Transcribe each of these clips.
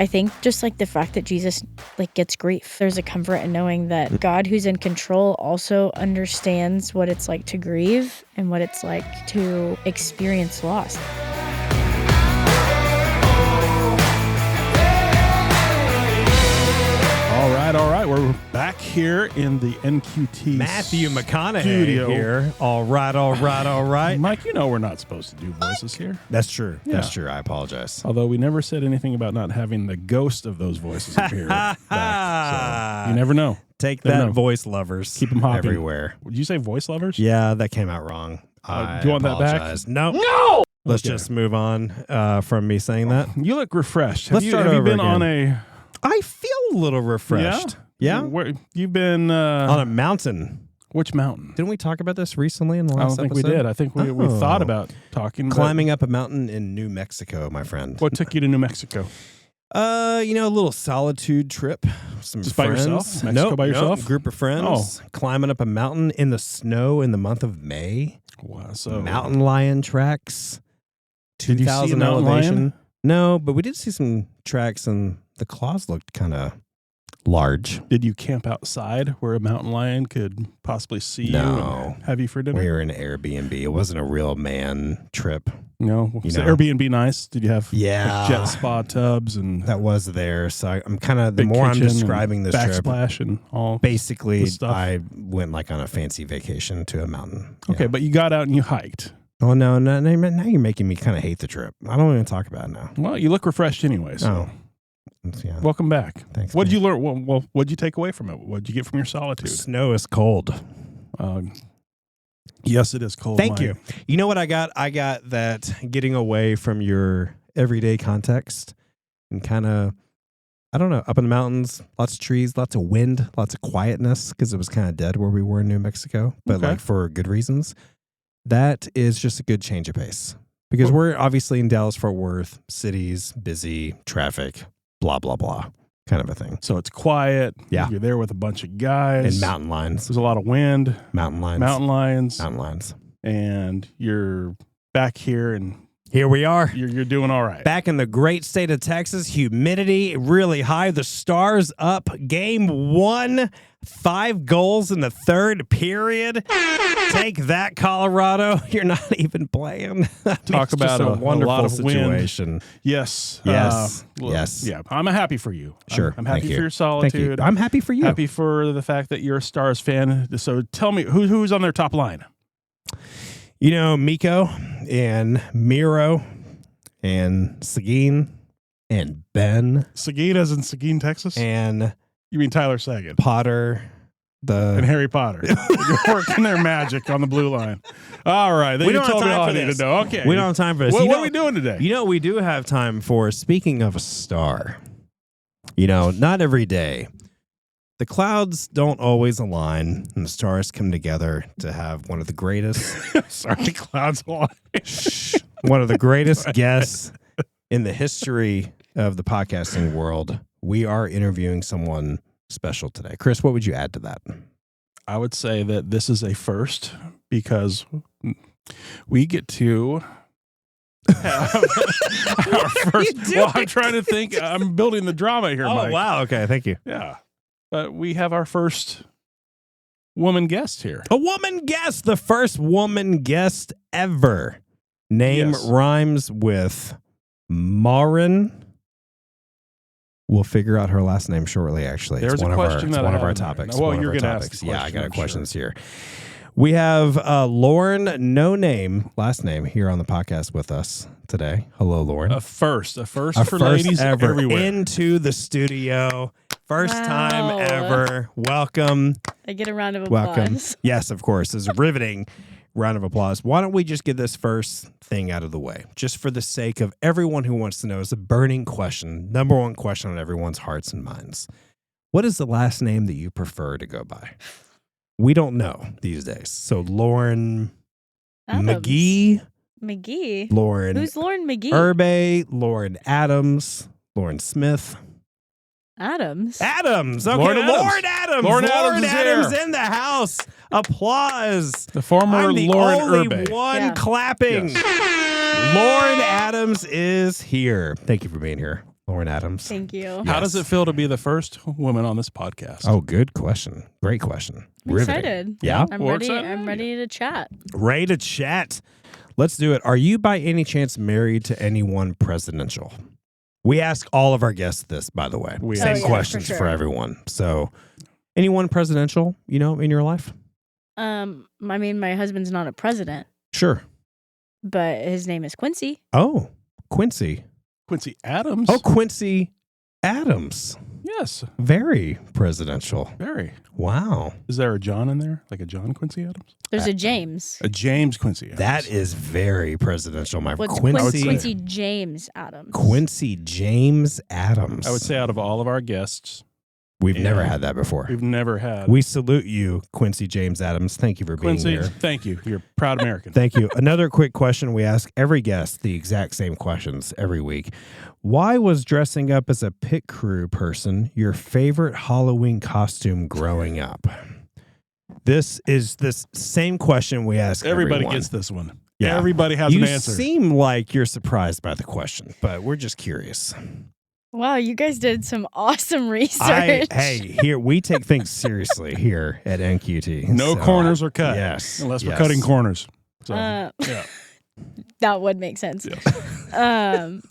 I think just like the fact that Jesus like gets grief. There's a comfort in knowing that God who's in control also understands what it's like to grieve and what it's like to experience loss. All right. We're back here in the NQT Matthew McConaughey studio. here. All right. Mike, you know we're not supposed to do voices here. That's true. Yeah. That's true. I apologize. Although we never said anything about not having the ghost of those voices appear back. So you never know. Take Never that, know. voice lovers. Keep 'em hopping. everywhere. Would you say voice lovers? Yeah, that came out wrong. Do I you want that back? apologize. No. Let's Okay. just move on from me saying that. You look refreshed. Let's have start you over been again. on a... I feel a little refreshed. Yeah? Where, you've been... On a mountain. which mountain? Didn't we talk about this recently in the I last don't think episode? we did. I think we thought about talking. but Climbing up a mountain in New Mexico, my friend. What took you to New Mexico? A little solitude trip. Some Just by friends. yourself? Mexico by yourself? Group of friends. Climbing up a mountain in the snow in the month of May. Wow, so Mountain lion tracks. Did you see a 2,000 mountain elevation. lion? No, but we did see some tracks, and the claws looked kind of large. Did you camp outside where a mountain lion could possibly see you No. and have you for dinner? We were in an Airbnb. It wasn't a real man trip. No. Was the know. Airbnb nice? Did you have Yeah. like, jet spa tubs and That was there. So I'm kind of, the big more I'm kitchen and describing this trip, backsplash and all? basically the stuff? I went like on a fancy vacation to a mountain. Okay, Yeah. but you got out and you hiked. Oh, no. Now you're making me kind of hate the trip. I don't even talk about it now. Well, you look refreshed anyway. So Yeah. welcome back. Thanks. What did man. you learn? Well, what did you take away from it? What did you get from your solitude? Snow is cold. Yes, it is cold. Thank Mike. you. You know what I got? I got that getting away from your everyday context and kind of, I don't know, up in the mountains, lots of trees, lots of wind, lots of quietness because it was kind of dead where we were in New Mexico, but Okay. like for good reasons. That is just a good change of pace because Well- we're obviously in Dallas-Fort Worth, cities, busy, traffic, blah, blah, blah, kind of a thing. So it's quiet. Yeah. You're there with a bunch of guys. And mountain lions, There's a lot of wind, mountain lions, mountain lions, mountain lions. and you're back here and Here we are. you're doing all right. Back in the great state of Texas, humidity really high. The Stars up game 1, 5 goals in the third period. Take that, Colorado. You're not even playing. Talk It's about just a wonderful lot of wind. situation. Yes. Yes. Well, Yes. Yeah. I'm happy for you. Sure. I'm happy Thank you. for your Thank you. solitude. I'm happy for you. happy for the fact that you're a Stars fan. So tell me, who's on their top line? You know, Miko and Miro and Seguin and Ben Seguin's in Seguin, Texas? and You mean Tyler Sagan Potter. and Harry Potter. You're working their magic on the blue line. All right. Then We you don't have told me time all for I need this. to know. Okay. We don't have time for this. What, You what know- are we doing today? You know, we do have time for, speaking of a star, not every day. The clouds don't always align and the stars come together to have one of the greatest, Sorry, clouds. one of the greatest guests in the history of the podcasting world. We are interviewing someone special today. Chris, what would you add to that? I would say that this is a first because we get to have our first. Well, I'm trying to think. I'm building the drama here, Mike. wow. Okay. Thank you. Yeah. But we have our first woman guest here. A woman guest, the first woman guest ever. Name Yes. rhymes with Marin. We'll figure out her last name shortly, actually. There's it's a one question of that our, I one of our have in mind. topics. Well, one of you're our gonna ask topics. the Yeah, I question, got I'm questions here. We have Lauren, no name, last name, here on the podcast with us today. Hello, Lauren. A first A for first ladies ever everywhere. into the studio. First time Wow. ever. Welcome. I get a round of applause. Welcome. Yes, of course. It's a riveting round of applause. Why don't we just get this first thing out of the way? Just for the sake of everyone who wants to know. It's a burning question. Number one question on everyone's hearts and minds. What is the last name that you prefer to go by? We don't know these days. So Lauren Adams. McGee, Lauren Who's Lauren McGee? Urbe, Lauren Adams, Lauren Smith. Adams. Adams. Okay, Lauren Adams. Lauren Adams. Lauren Adams is Adams here. in the house. Applause. The former I'm the Lauren only Urbe. one Yeah. clapping. Yes. Lauren Adams is here. Thank you for being here, Lauren Adams. Thank you. How does it feel to be the first woman on this podcast? Oh, good question. Great question. I'm excited. Yeah? I'm We're ready. excited. I'm ready to chat. Ready to chat. Let's do it. Are you by any chance married to anyone presidential? We ask all of our guests this, by the way. We Same ask. for questions sure. for everyone. So, anyone presidential, in your life? I mean, my husband's not a president, Sure. but his name is Quincy. Oh, Quincy. Quincy Adams. Oh, Quincy Adams. yes. Very presidential. Very. Wow. Is there a John in there? Like a John Quincy Adams? There's a James. A James Quincy Adams. That is very presidential, my What's Quincy. Quincy James Adams? Quincy James Adams. I would say out of all of our guests, We've never Yeah. had that before. we've never had. We salute you, Quincy James Adams. Thank you for Quincy, being here. thank you. You're a proud American. Thank you. Another quick question we ask every guest, the exact same questions every week. Why was dressing up as a pit crew person your favorite Halloween costume growing up? This is the same question we ask Everybody everyone. gets this one. Yeah. Everybody has You an answer. seem like you're surprised by the question, but we're just curious. Wow, you guys did some awesome research. Hey, here we take things seriously here at NQT. No So, corners are cut. Yes, Unless we're yes. cutting corners. So, Uh, yeah. that would make sense. I'm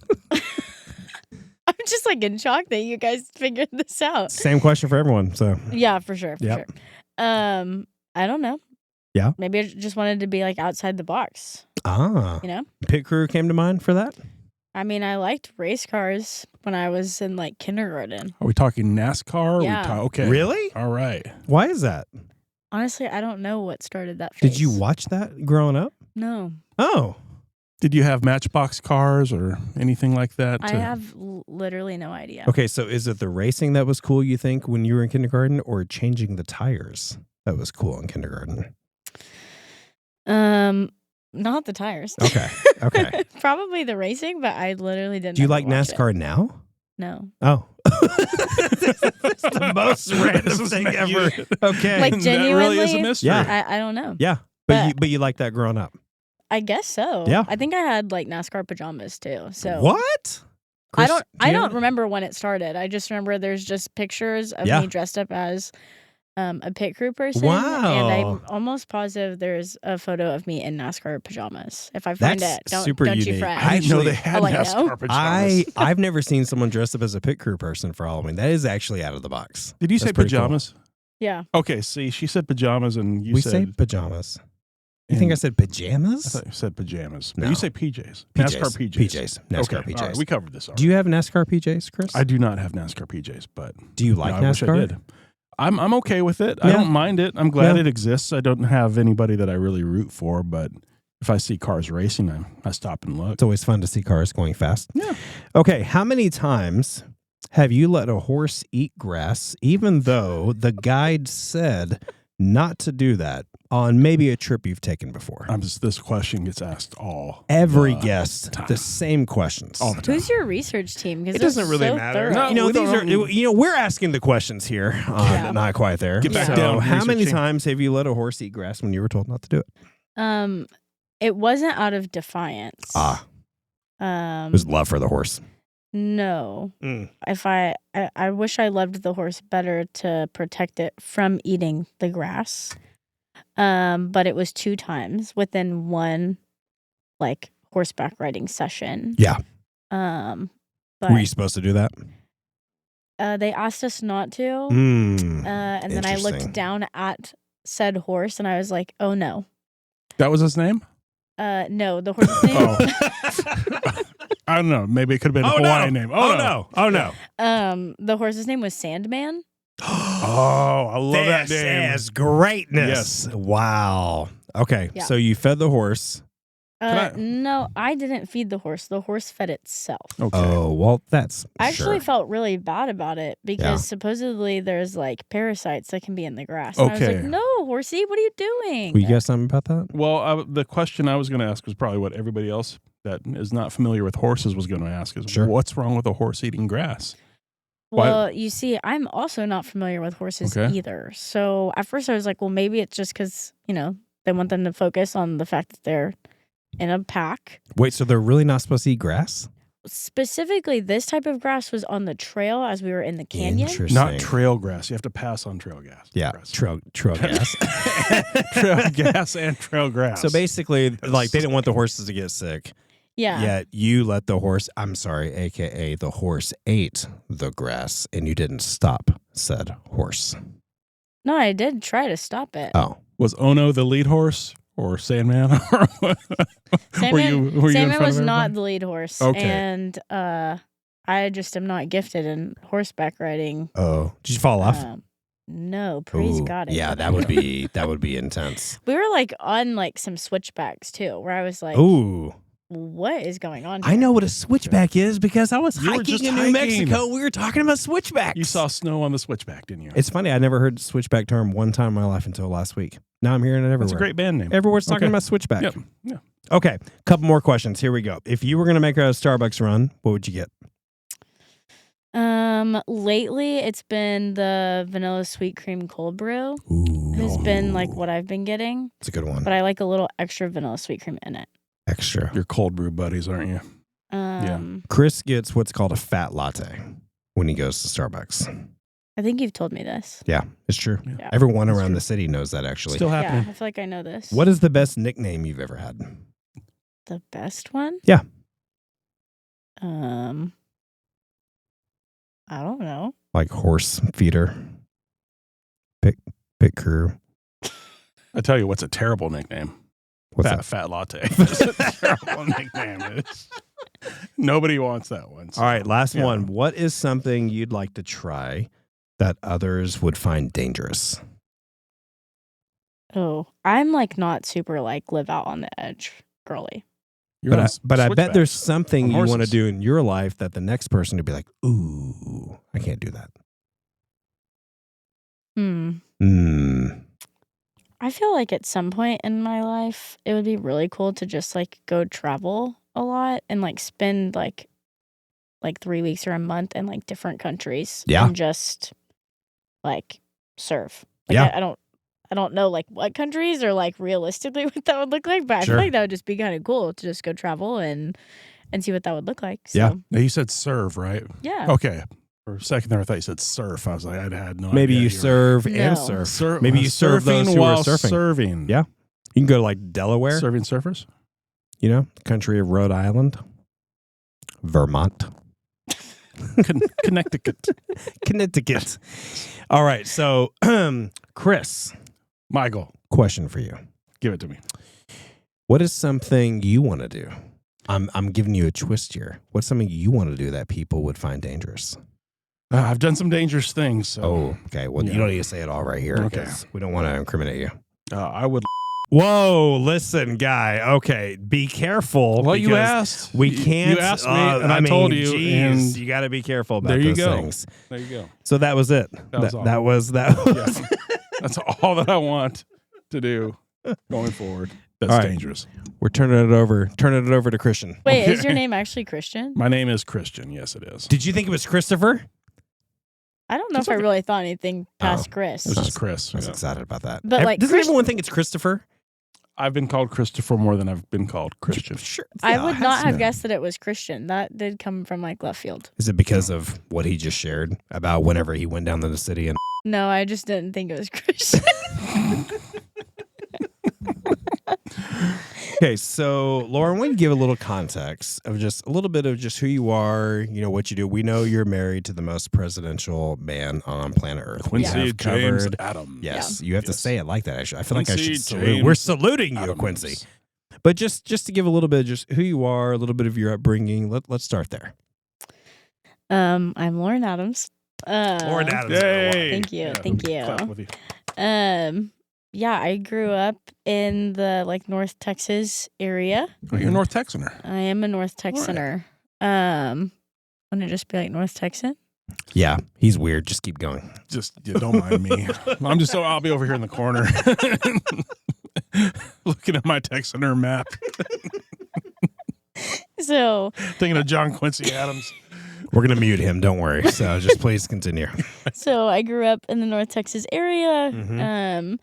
just like in shock that you guys figured this out. Same question for everyone. So Yeah, for sure. For Yep. sure. I don't know. Yeah? Maybe I just wanted to be like outside the box, ah, you know? pit crew came to mind for that. I mean, I liked race cars when I was in like kindergarten. Are we talking NASCAR? Yeah. Okay. Really? All right. Why is that? Honestly, I don't know what started that phase. Did you watch that growing up? No. Oh, Did you have Matchbox cars or anything like that? I have literally no idea. okay. So is it the racing that was cool, you think, when you were in kindergarten, or changing the tires that was cool in kindergarten? Not the tires. Okay. Okay. Probably the racing, but I literally didn't. Do you ever like watch it. NASCAR now? No. Oh. That's the most random This is thing not ever. you. Okay. Like, That really is a genuinely? mystery. Yeah. I don't know. Yeah. But you like that growing up. I guess so. Yeah. I think I had like NASCAR pajamas too. So What? I Chris, don't do you have- remember when it started. I just remember there's just pictures of Yeah. me dressed up as a pit crew person. Wow. And I'm almost positive there's a photo of me in NASCAR pajamas. If I find That's it, don't super you unique. fret. I didn't know they Actually, had I'll let you NASCAR know. pajamas. I've never seen someone dressed up as a pit crew person for Halloween. That is actually out of the box. Did you That's say pretty cool. pajamas? Yeah. Okay, see, she said pajamas and you We said... say pajamas. You think I said pajamas? I thought you said pajamas. No. But you say PJs. NASCAR PJs. PJs. NASCAR Okay, PJs. all right, we covered this already. Do you have NASCAR PJs, Chris? I do not have NASCAR PJs, but Do you like I wish NASCAR? I did. I'm okay with it. I Yeah. don't mind it. I'm glad Yeah. it exists. I don't have anybody that I really root for, but if I see cars racing, I stop and look. It's always fun to see cars going fast. Yeah. Okay, how many times have you let a horse eat grass, even though the guide said not to do that on maybe a trip you've taken before? This question gets asked all Every the guest, time. the same questions. all the time. Who's your research team? Because It doesn't really matter. No, you know, we these are. don't- We're asking the questions here. Yeah. Not quite there. Get back so down, how many researching. times have you let a horse eat grass when you were told not to do it? It wasn't out of defiance. It was love for the horse. No. Mm. If I wish I loved the horse better to protect it from eating the grass. But it was 2 times within one like horseback riding session. Yeah. But Were you supposed to do that? they asked us not to. Mm. And then I Interesting. looked down at said horse and I was like, "Oh no." That was his name? No, the horse's name. Oh. I don't know. Maybe it could have been a Hawaiian name. Oh no! Oh no! The horse's name was Sandman. Oh, I love that This name. is greatness. Yes. Wow. Okay. Yeah. So you fed the horse. I- No, I didn't feed the horse. The horse fed itself. Okay. Oh, well, that's. I actually sure. felt really bad about it because Yeah. supposedly there's like parasites that can be in the grass. And I was Okay. like, no, horsey, what are you doing? Will you guess something about that? Well, the question I was going to ask was probably what everybody else that is not familiar with horses was going to ask is Sure. what's wrong with a horse eating grass? Well, you see, I'm also not familiar with horses Okay. either. So at first I was like, well, maybe it's just because, they want them to focus on the fact that they're in a pack. Wait, so they're really not supposed to eat grass? specifically, this type of grass was on the trail as we were in the canyon. Interesting. Not trail grass. You have to pass on trail grass. Yeah, grass. trail gas. Trail gas and trail grass. So basically, like they didn't want the horses to get sick. Yeah. Yet you let the horse, I'm sorry, AKA the horse ate the grass and you didn't stop said horse. No, I did try to stop it. Oh. was Ono the lead horse or Sandman? Sandman, were you in Sandman front of was not everybody? the lead horse. Okay. And I just am not gifted in horseback riding. Oh. Did you fall off? No, praise Ooh, God. I yeah, didn't. that would be intense. We were like on like some switchbacks too, where I was like, Ooh. what is going on I here? know what a switchback is because I was You were hiking just in New hiking. Mexico. We were talking about switchbacks. You saw snow on the switchback, didn't you? It's funny. I never heard switchback term one time in my life until last week. Now I'm hearing it everywhere. That's a great band name. Everyone's talking Okay. about switchback. Yep. Yeah. Okay, couple more questions. Here we go. If you were going to make a Starbucks run, what would you get? Lately it's been the vanilla sweet cream cold brew. Ooh, Has been like what I've been getting, it's a good one. but I like a little extra vanilla sweet cream in it. Extra. You're cold brew buddies, aren't you? Chris gets what's called a fat latte when he goes to Starbucks. I think you've told me this. Yeah, it's true. Yeah. Everyone That's around true. the city knows that actually. Still happening. Yeah, I feel like I know this. What is the best nickname you've ever had? The best one? Yeah. I don't know. Like horse feeder, pit crew. I tell you what's a terrible nickname. What's fat, that? fat latte. Just a terrible nickname. Nobody wants that one. so, All right, last yeah. one. What is something you'd like to try that others would find dangerous? Oh, I'm like not super like live out on the edge girly. You're on But I bet there's switchbacks something on you want to horses. do in your life that the next person would be like, ooh, I can't do that. I feel like at some point in my life, it would be really cool to just like go travel a lot and like spend like 3 weeks or a month in like different countries. Yeah. And just like serve. Like, Yeah. I don't know like what countries or like realistically what that would look like, but I Sure. feel like that would just be kind of cool to just go travel and see what that would look like. So, Yeah. Now, you said serve, right? Yeah. Okay. For a second there, I thought you said surf. I was like, I had no Maybe idea. you serve No. and surf. Surf. Maybe you serve those surfing who are while surfing. serving. Yeah. You can go to like Delaware, Serving surfers? you know, country of Rhode Island, Vermont, Connecticut. Connecticut. All right. So, Chris, Michael, question for you. give it to me. What is something you want to do? I'm giving you a twist here. What's something you want to do that people would find dangerous? I've done some dangerous things. So, Oh, okay. Well, Yeah. you don't need to say it all right here. Okay. 'Cause we don't want to incriminate you. I would. Whoa, listen, guy. Okay, be careful. Well, you because asked. We can't. You asked me, and I told you. Geez, And you got to be careful about there you those go. things. There you go. So that was it. That was all. That was. Yeah. That's all that I want to do going forward. That's All right. dangerous. We're turning it over. Turning it over to Christian. Wait, Okay. is your name actually Christian? My name is Christian. Yes, it is. Did you think it was Christopher? I don't know It's if I okay. really thought anything past Chris. This is Chris. I was Yeah. excited about that. But, like, doesn't everyone think it's Christopher? I've been called Christopher more than I've been called Christian. Sure. I Yeah, would it not has to have be. guessed that it was Christian. That did come from like left field. Is it because of what he just shared about whenever he went down to the city and? No, I just didn't think it was Christian. Okay, so Lauren, why don't you give a little context of just a little bit of just who you are, you know, what you do. We know you're married to the most presidential man on planet Earth. We Quincy have James covered. Adams. Yes, you have to Yes. say it like that. Actually, I feel like I Quincy should salute. James We're saluting you, Adams. Quincy. But just to give a little bit of just who you are, a little bit of your upbringing. Let's start there. I'm Lauren Adams. Lauren Adams. Yay. Thank you, Yeah, thank you. clap with you. Yeah, I grew up in the like North Texas area. Oh, you're a North Texaner. I am a North Texaner. Want to just be like North Texan? Yeah, he's weird. Just keep going. Just don't mind me. I'll be over here in the corner looking at my Texaner map, So thinking of John Quincy Adams. We're gonna mute him. Don't worry. So just please continue. I grew up in the North Texas area. Mhm.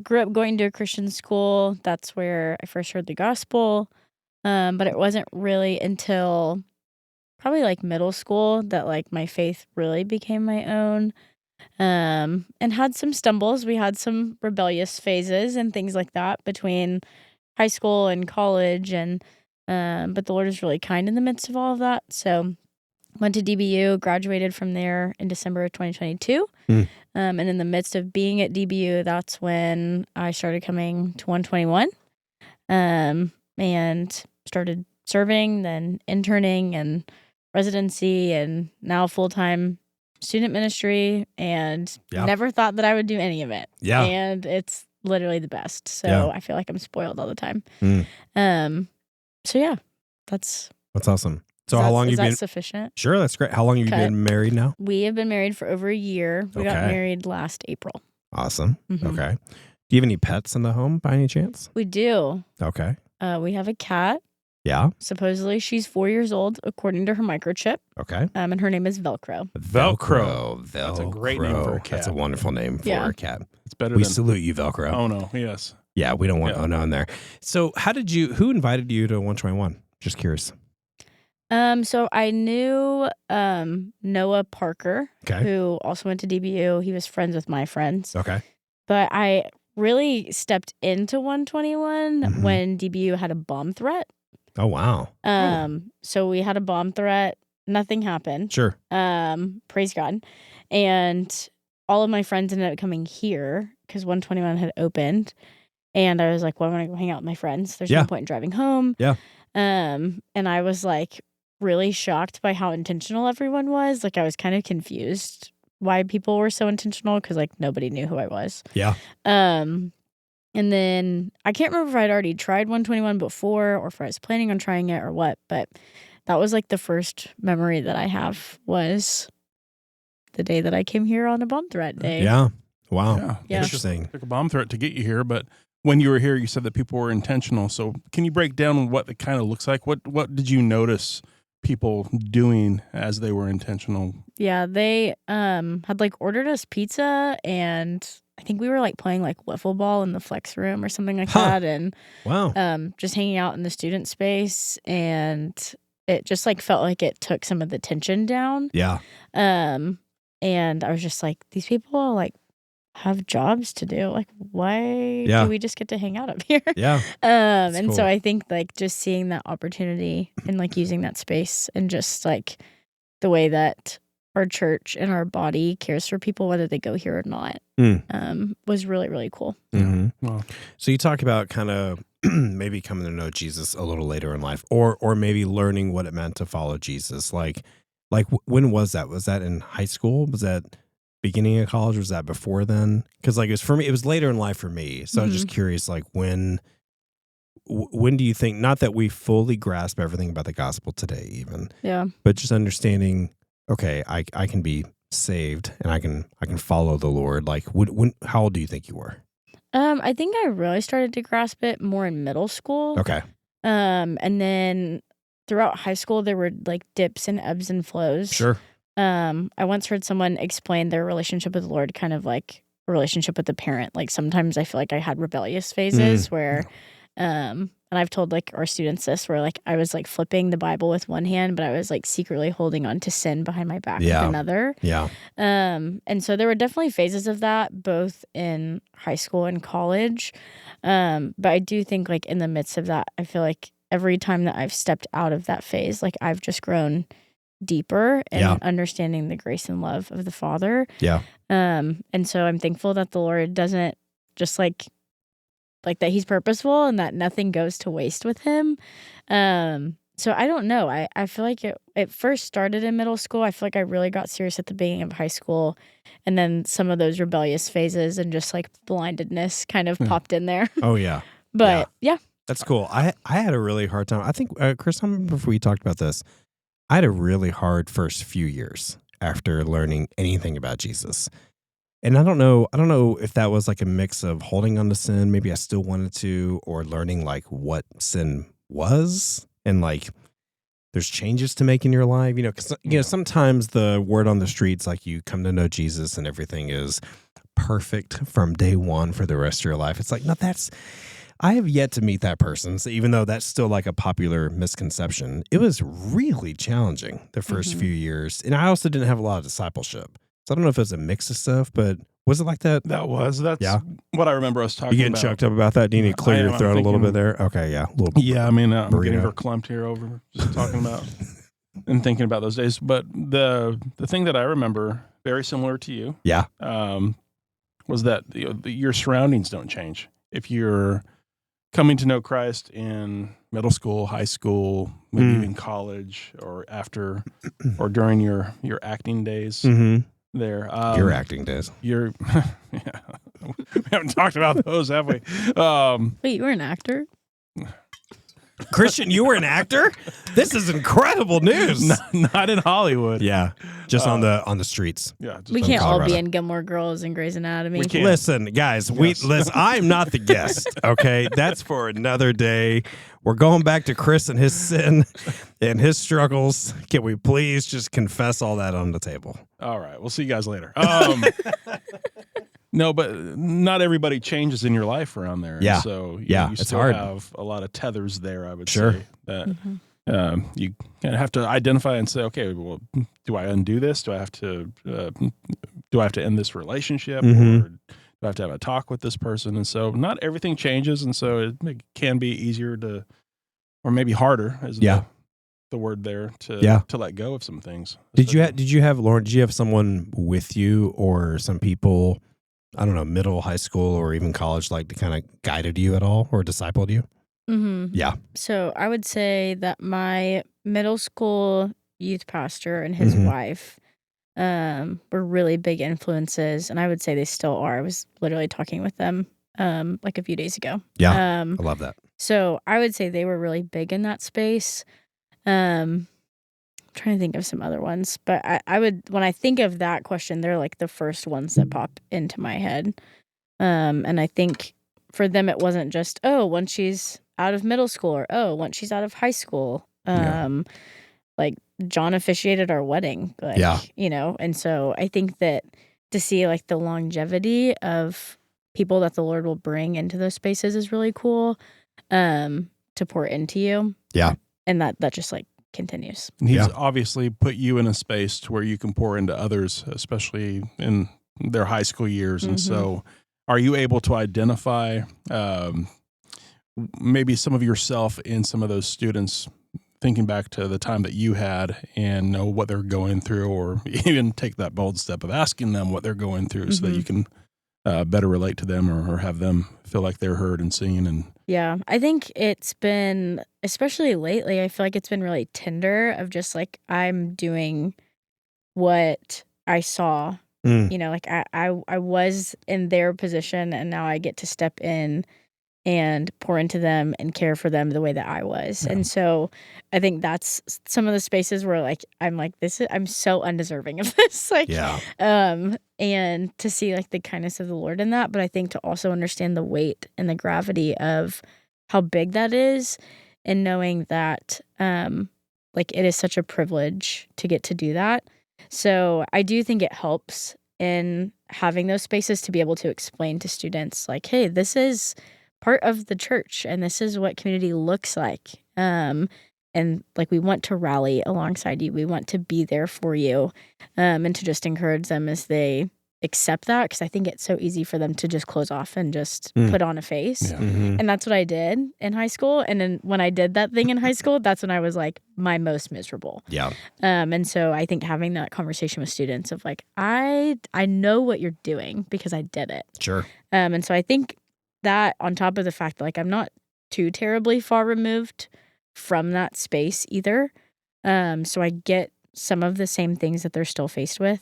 Grew up going to a Christian school. That's where I first heard the gospel. But it wasn't really until probably like middle school that like my faith really became my own. And had some stumbles. We had some rebellious phases and things like that between high school and college, and but the Lord is really kind in the midst of all of that. So went to DBU, graduated from there in December of 2022. And in the midst of being at DBU, that's when I started coming to 121, and started serving, then interning and residency, and now full-time student ministry, and never thought that I would do any of it. Yeah. And it's literally the best. So Yeah. I feel like I'm spoiled all the time. So yeah, that's awesome. So how long is you that been? sufficient? Sure, that's great. How long have you been married now? We have been married for over a year. We got Okay. married last April. Awesome. Mhm. Okay. Do you have any pets in the home by any chance? We do. Okay. We have a cat. Yeah. Supposedly she's 4 years old, according to her microchip. Okay. And her name is Velcro. Velcro. That's a great name for a cat. That's a wonderful name for Yeah. a cat. It's better We than salute you, Velcro. Oh no, yes. Yeah, we don't want Yeah. oh no in there. So who invited you to 121? Just curious. So I knew Noah Parker, Okay. who also went to DBU. He was friends with my friends. Okay. But I really stepped into 121 Mhm. when DBU had a bomb threat. Oh wow. So we had a bomb threat. Nothing happened. Sure. Praise God. And all of my friends ended up coming here because 121 had opened. And I was like, well, I'm going to go hang out with my friends. There's Yeah. no point in driving home. Yeah. And I was like really shocked by how intentional everyone was. Like I was kind of confused why people were so intentional because like nobody knew who I was. Yeah. And then I can't remember if I'd already tried 121 before or if I was planning on trying it or what, but that was like the first memory that I have was the day that I came here on a bomb threat day. Yeah. Wow. Yeah. Interesting. Took a bomb threat to get you here, but when you were here, you said that people were intentional. So can you break down what it kind of looks like? What did you notice people doing as they were intentional? Yeah, they had like ordered us pizza, and I think we were like playing like wiffle ball in the flex room or something like that, and Wow. just hanging out in the student space, and it just like felt like it took some of the tension down. Yeah. And I was just like, these people like have jobs to do. Like, why do we just get to hang out up here? Yeah. And cool. so I think like just seeing that opportunity and like using that space and just like the way that our church and our body cares for people, whether they go here or not, was really, really cool. Mm-hmm. Wow. So you talk about kind of maybe coming to know Jesus a little later in life, or maybe learning what it meant to follow Jesus. Like when was that? Was that in high school? Was that beginning of college? Was that before then? Because like it was for me, it was later in life for me. So I'm just curious, like when do you think? Not that we fully grasp everything about the gospel today, even, but just understanding. Okay, I can be saved and I can follow the Lord. Like when? How old do you think you were? I think I really started to grasp it more in middle school. Okay. And then throughout high school, there were like dips and ebbs and flows. Sure. I once heard someone explain their relationship with the Lord kind of like a relationship with a parent. Like sometimes I feel like I had rebellious phases where, and I've told like our students this, where like I was like flipping the Bible with one hand, but I was like secretly holding on to sin behind my back with another. Yeah. And so there were definitely phases of that, both in high school and college. But I do think like in the midst of that, I feel like every time that I've stepped out of that phase, like I've just grown deeper in understanding the grace and love of the Father. Yeah. And so I'm thankful that the Lord doesn't just like that he's purposeful and that nothing goes to waste with him. So I don't know. I feel like it first started in middle school. I feel like I really got serious at the beginning of high school. And then some of those rebellious phases and just like blindedness kind of popped in there. Oh, yeah. But yeah. That's cool. I had a really hard time. I think, Chris, I remember before we talked about this, I had a really hard first few years after learning anything about Jesus. And I don't know if that was like a mix of holding on to sin, maybe I still wanted to, or learning like what sin was and like there's changes to make in your life, because sometimes the word on the streets, like you come to know Jesus and everything is perfect from day one for the rest of your life. It's like, no, that's I have yet to meet that person. So even though that's still like a popular misconception, it was really challenging the first Mhm. few years. And I also didn't have a lot of discipleship. So I don't know if it was a mix of stuff, but was it like that? That's Yeah. what I remember us You talking getting about. choked up about that? Do you need to clear I your am. I'm throat a little thinking- bit there? Okay, yeah. A little Yeah, I mean, I'm getting burrito. verklempt here over just talking about and thinking about those days. But the thing that I remember, very similar to you, Yeah. was that your surroundings don't change. If you're coming to know Christ in middle school, high school, maybe Mm. even college, or after, or during your acting days, Mm-hmm. there, Your acting days. You're, yeah, we haven't talked about those, have we? Wait, you were an actor? Christian, you were an actor? This is incredible news. not in Hollywood. Yeah. Just on the streets. Yeah, just We from can't all Colorado. be in Gilmore Girls and Grey's Anatomy. We can't. Listen, guys, Yes. I'm not the guest, okay? That's for another day. We're going back to Chris and his sin and his struggles. Can we please just confess all that on the table? All right, we'll see you guys later. No, but not everybody changes in your life around there. Yeah. So Yeah, you it's still hard. have a lot of tethers there, I would Sure. say, that Mhm. you kind of have to identify and say, okay, well, do I undo this? Do I have to end this relationship? Mhm. Or do I have to have a talk with this person? And so not everything changes. And so it can be easier to, or maybe harder is Yeah. the word there to let go of some things. Did you have Lauren, did you have someone with you or some people, I don't know, middle, high school, or even college, like to kind of guided you at all or discipled you? Mhm. Yeah. So I would say that my middle school youth pastor and his Mhm. wife were really big influences, and I would say they still are. I was literally talking with them like a few days ago. Yeah. Um, I love that. so I would say they were really big in that space. Trying to think of some other ones, but I would, when I think of that question, they're like the first ones that pop into my head. And I think for them, it wasn't just, oh, once she's out of middle school, or oh, once she's out of high school. Yeah. Like John officiated our wedding, like, Yeah. and so I think that to see like the longevity of people that the Lord will bring into those spaces is really cool, to pour into you. Yeah. And that just like continues. And he's Yeah. obviously put you in a space to where you can pour into others, especially in their high school years. And so are you able to identify maybe some of yourself in some of those students, thinking back to the time that you had, and know what they're going through, or even take that bold step of asking them what they're going through so that you can better relate to them, or have them feel like they're heard and seen? And Yeah, I think it's been, especially lately, I feel like it's been really tender of just like I'm doing what I saw. Mm. Like I was in their position, and now I get to step in and pour into them and care for them the way that I was. Yeah. And so I think that's some of the spaces where like I'm like, I'm so undeserving of this. Like Yeah. and to see like the kindness of the Lord in that, but I think to also understand the weight and the gravity of how big that is, and knowing that like it is such a privilege to get to do that. So I do think it helps in having those spaces to be able to explain to students like, hey, this is part of the church, and this is what community looks like. And like we want to rally alongside you. We want to be there for you, and to just encourage them as they accept that, because I think it's so easy for them to just close off and just put on a face. Yeah. Mhm. And that's what I did in high school. And then when I did that thing in high school, that's when I was like my most miserable. Yeah. And so I think having that conversation with students of like, I know what you're doing because I did it. Sure. And so I think that, on top of the fact that like I'm not too terribly far removed from that space either. So I get some of the same things that they're still faced with.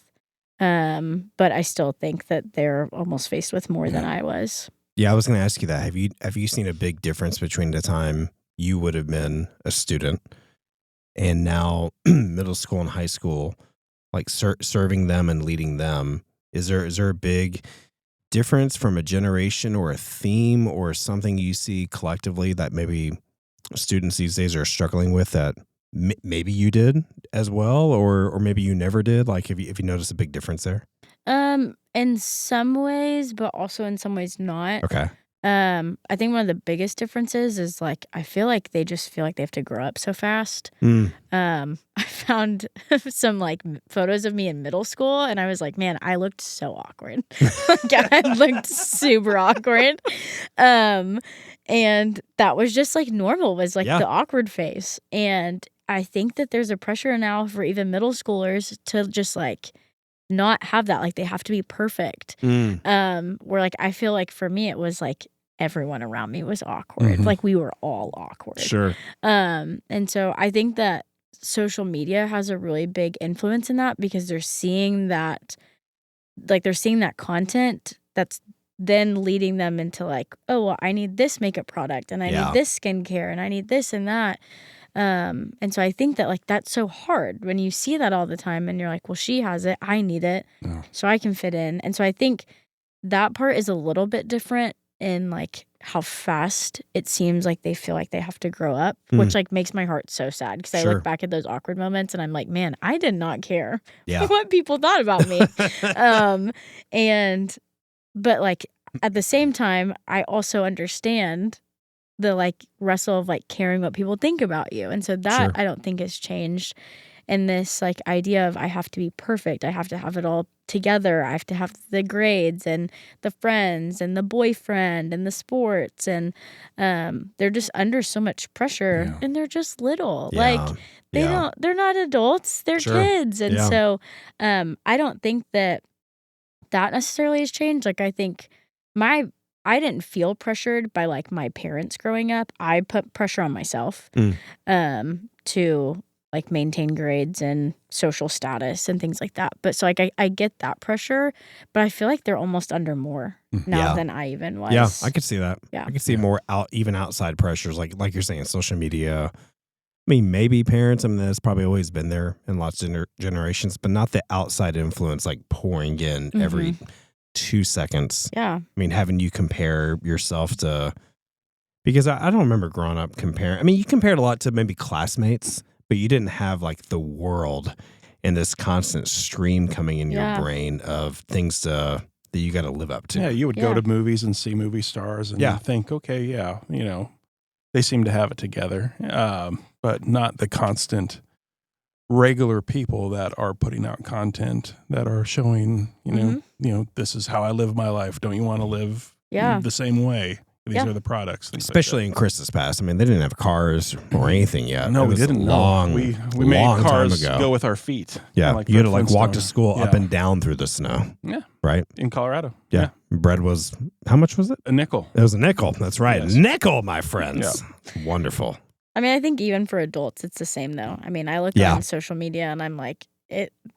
But I still think that they're almost faced with more than I was. Yeah, I was going to ask you that. Have you seen a big difference between the time you would have been a student and now middle school and high school, like serving them and leading them? Is there a big difference from a generation or a theme or something you see collectively that maybe students these days are struggling with that maybe you did as well, or maybe you never did? Like, if you notice a big difference there? In some ways, but also in some ways not. Okay. I think one of the biggest differences is like I feel like they just feel like they have to grow up so fast. I found some like photos of me in middle school, and I was like, man, I looked so awkward. Like I looked super awkward. And that was just like normal, was like the awkward face. And I think that there's a pressure now for even middle schoolers to just like not have that. Like they have to be perfect. Where like I feel like for me it was like everyone around me was awkward. Like we were all awkward. Sure. And so I think that social media has a really big influence in that, because they're seeing that, like they're seeing that content that's then leading them into like, oh, well, I need this makeup product and I need this skincare and I need this and that. And so I think that like that's so hard when you see that all the time and you're like, well, she has it, I need it, so I can fit in. And so I think that part is a little bit different in like how fast it seems like they feel like they have to grow up, which like makes my heart so sad, because I look back at those awkward moments and I'm like, man, I did not care what people thought about me. But like at the same time, I also understand the like wrestle of like caring what people think about you. And so that I don't think has changed. And this like idea of I have to be perfect, I have to have it all together, I have to have the grades and the friends and the boyfriend and the sports, and they're just under so much pressure and they're just little. Like they're not adults, they're kids. And so I don't think that necessarily has changed. Like I think I didn't feel pressured by like my parents growing up. I put pressure on myself to like maintain grades and social status and things like that. But so like I get that pressure, but I feel like they're almost under more now than I even was. Yeah, I could see that. Yeah. I could see more even outside pressures, like you're saying, social media. I mean, maybe parents, I mean, that's probably always been there in lots of generations, but not the outside influence like pouring in every 2 seconds. Yeah. I mean, having you compare yourself to, because I don't remember growing up comparing. I mean, you compared a lot to maybe classmates, but you didn't have like the world and this constant stream coming in your brain of things that you got to live up to. Yeah, you would go to movies and see movie stars and think, okay, you know, they seem to have it together, but not the constant regular people that are putting out content that are showing, you know, this is how I live my life. Don't you want to live the same way? These are the products. Especially in Chris's past. I mean, they didn't have cars or anything yet. No, we didn't. We made cars go with our feet. Yeah, like you had to like walk to school up and down through the snow. Yeah. Right? In Colorado. Yeah. Bread was, how much was it? A nickel. It was a nickel. That's right. Yes. Nickel, my friends. Yeah. Wonderful. I mean, I think even for adults, it's the same though. I mean, I look on social media and I'm like,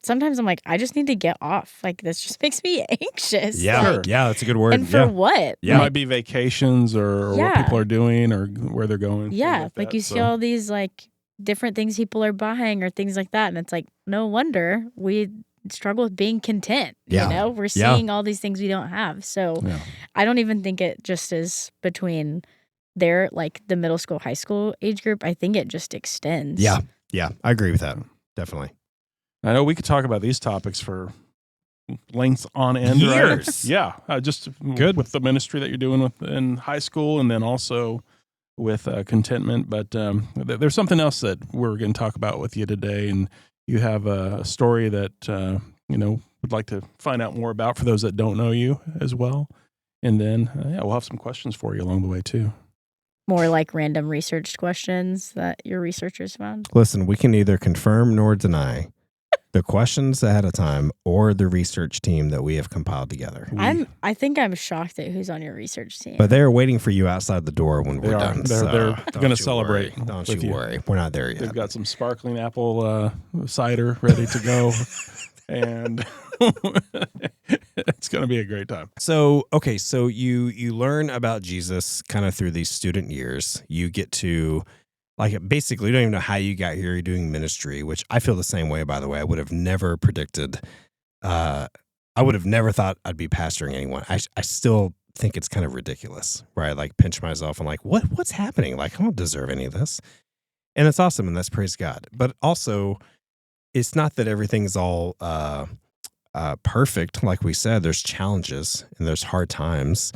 sometimes I'm like, I just need to get off. Like, this just makes me anxious. Yeah. Like, yeah, that's a good word. And for what? Yeah. It might be vacations or what people are doing or where they're going. Yeah. Like you see all these like different things people are buying or things like that. And it's like, no wonder we struggle with being content. You know, we're seeing all these things we don't have. So I don't even think it just is between their like the middle school, high school age group. I think it just extends. Yeah. Yeah. I agree with that. Definitely. I know we could talk about these topics for lengths on end. Years. Right? Just good with the ministry that you're doing in high school and then also with contentment. But there's something else that we're going to talk about with you today. And you have a story that, you know, would like to find out more about for those that don't know you as well. And then, we'll have some questions for you along the way too. More like random researched questions that your researchers found. Listen, we can neither confirm nor deny the questions ahead of time or the research team that we have compiled together. I think I'm shocked at who's on your research team. But they're waiting for you outside the door when we're done. They're going to celebrate. Don't you worry. We're not there yet. They've got some sparkling apple cider ready to go. And it's going to be a great time. So, okay, so you learn about Jesus kind of through these student years. You get to, like, basically, you don't even know how you got here. You're doing ministry, which I feel the same way, by the way. I would have never predicted, I would have never thought I'd be pastoring anyone. I still think it's kind of ridiculous, right? Like, pinch myself and like, what's happening? Like, I don't deserve any of this. And it's awesome, and that's praise God. But also, it's not that everything's all perfect. Like we said, there's challenges and there's hard times.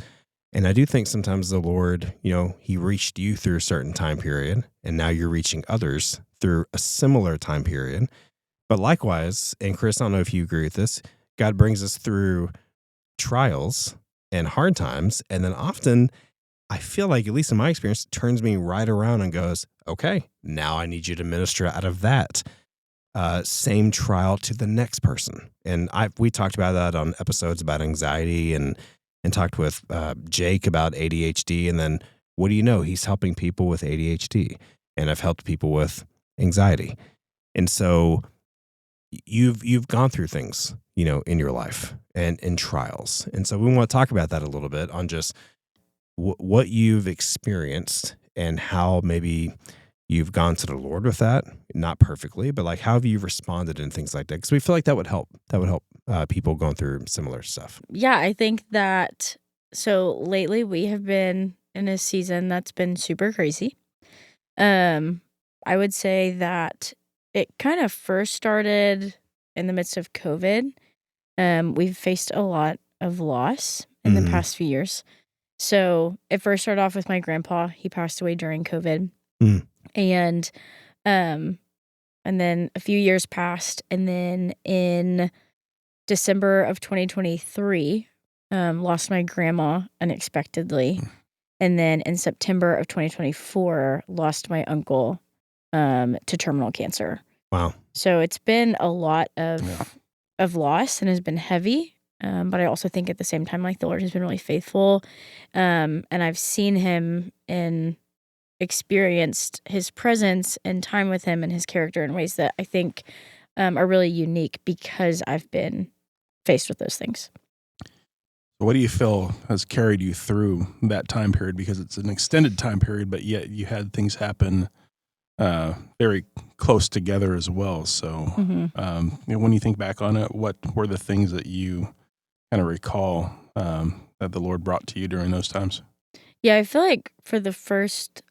And I do think sometimes the Lord, he reached you through a certain time period, and now you're reaching others through a similar time period. But likewise, and Chris, I don't know if you agree with this, God brings us through trials and hard times. And then often, I feel like, at least in my experience, it turns me right around and goes, okay, now I need you to minister out of that same trial to the next person. And we talked about that on episodes about anxiety and talked with Jake about ADHD. And then what do you know? He's helping people with ADHD. And I've helped people with anxiety. And so you've gone through things, in your life and in trials. And so we want to talk about that a little bit on just what you've experienced and how maybe you've gone to the Lord with that, not perfectly, but like how have you responded and things like that? Because we feel like that would help. That would help people going through similar stuff. Yeah, I think that, so lately we have been in a season that's been super crazy. I would say that it kind of first started in the midst of COVID. We've faced a lot of loss in the past few years. So it first started off with my grandpa. He passed away during COVID. And then a few years passed, and then in December of 2023, lost my grandma unexpectedly. And then in September of 2024, lost my uncle to terminal cancer. Wow. So it's been a lot of loss and has been heavy. But I also think at the same time, like, the Lord has been really faithful. And I've seen him and experienced his presence and time with him and his character in ways that I think are really unique because I've been faced with those things. What do you feel has carried you through that time period? Because it's an extended time period, but yet you had things happen very close together as well. So when you think back on it, what were the things that you kind of recall that the Lord brought to you during those times? Yeah, I feel like for the first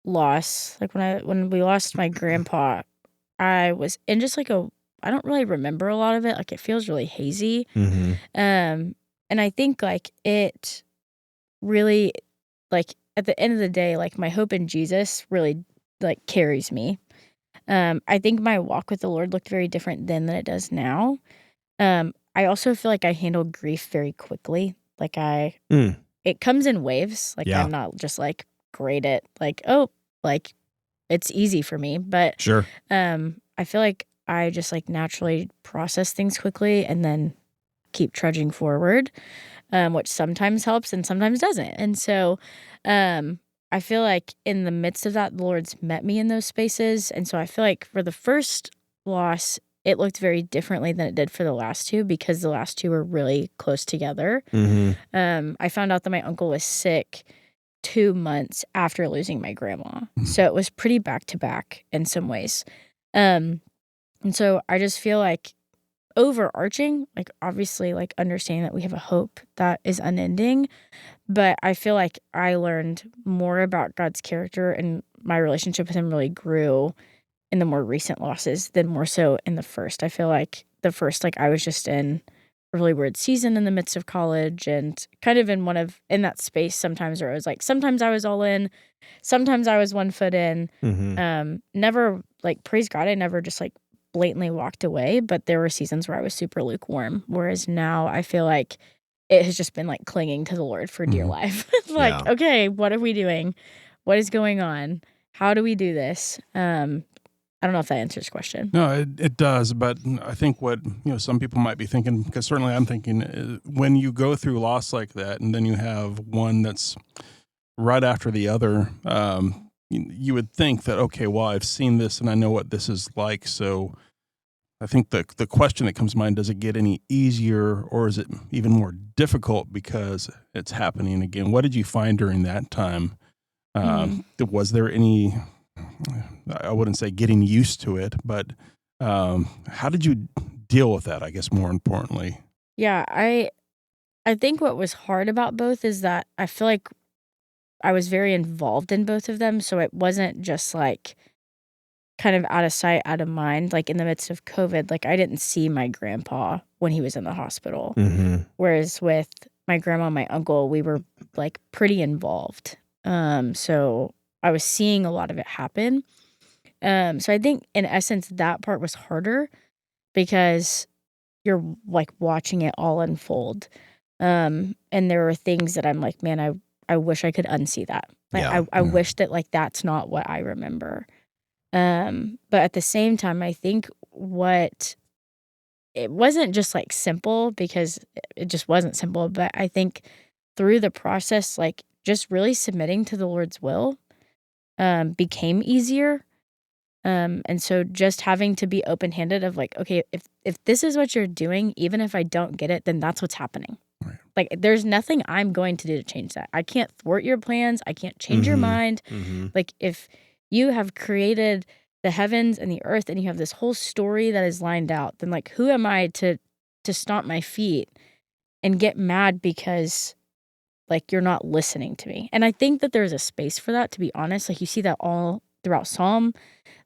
loss, like when we lost my grandpa, I was in just like I don't really remember a lot of it. Like, it feels really hazy. And I think like it really, like, at the end of the day, like, my hope in Jesus really like carries me. I think my walk with the Lord looked very different then than it does now. I also feel like I handle grief very quickly. Like it comes in waves. Like, Yeah. I'm not just like great at like, oh, like, it's easy for me. But Sure. I feel like I just like naturally process things quickly and then keep trudging forward, which sometimes helps and sometimes doesn't. And so I feel like in the midst of that, the Lord's met me in those spaces. And so I feel like for the first loss, it looked very differently than it did for the last two because the last two were really close together. I found out that my uncle was sick 2 months after losing my grandma. So it was pretty back to back in some ways. And so I just feel like overarching, like, obviously, like, understanding that we have a hope that is unending, but I feel like I learned more about God's character and my relationship with him really grew in the more recent losses than more so in the first. I feel like the first, like, I was just in a really weird season in the midst of college and kind of in that space sometimes where I was like, sometimes I was all in, sometimes I was 1 foot in. Never, like, praise God, I never just like blatantly walked away, but there were seasons where I was super lukewarm. Whereas now I feel like it has just been like clinging to the Lord for dear life. Like, okay, what are we doing? What is going on? How do we do this? I don't know if that answers your question. No, it does. But I think what some people might be thinking, because certainly I'm thinking, when you go through loss like that, and then you have one that's right after the other, you would think that, okay, well, I've seen this and I know what this is like. So I think the question that comes to mind, does it get any easier or is it even more difficult because it's happening again? What did you find during that time? Was there any, I wouldn't say getting used to it, but how did you deal with that, I guess, more importantly? Yeah, I think what was hard about both is that I feel like I was very involved in both of them, so it wasn't just like kind of out of sight, out of mind. Like, in the midst of COVID, like, I didn't see my grandpa when he was in the hospital. Whereas with my grandma and my uncle, we were like pretty involved. So I was seeing a lot of it happen. So I think in essence that part was harder because you're like watching it all unfold. And there were things that I'm like, man, I wish I could unsee that. Like Yeah. I wish that like that's not what I remember. But at the same time, I think it wasn't just like simple, because it just wasn't simple, but I think through the process, like just really submitting to the Lord's will became easier. And so just having to be open-handed of like, okay, if this is what you're doing, even if I don't get it, then that's what's happening. Right. Like there's nothing I'm going to do to change that. I can't thwart your plans. I can't change your mind. Like if you have created the heavens and the earth and you have this whole story that is lined out, then like who am I to stomp my feet and get mad because like you're not listening to me? And I think that there's a space for that, to be honest. Like you see that all throughout Psalm.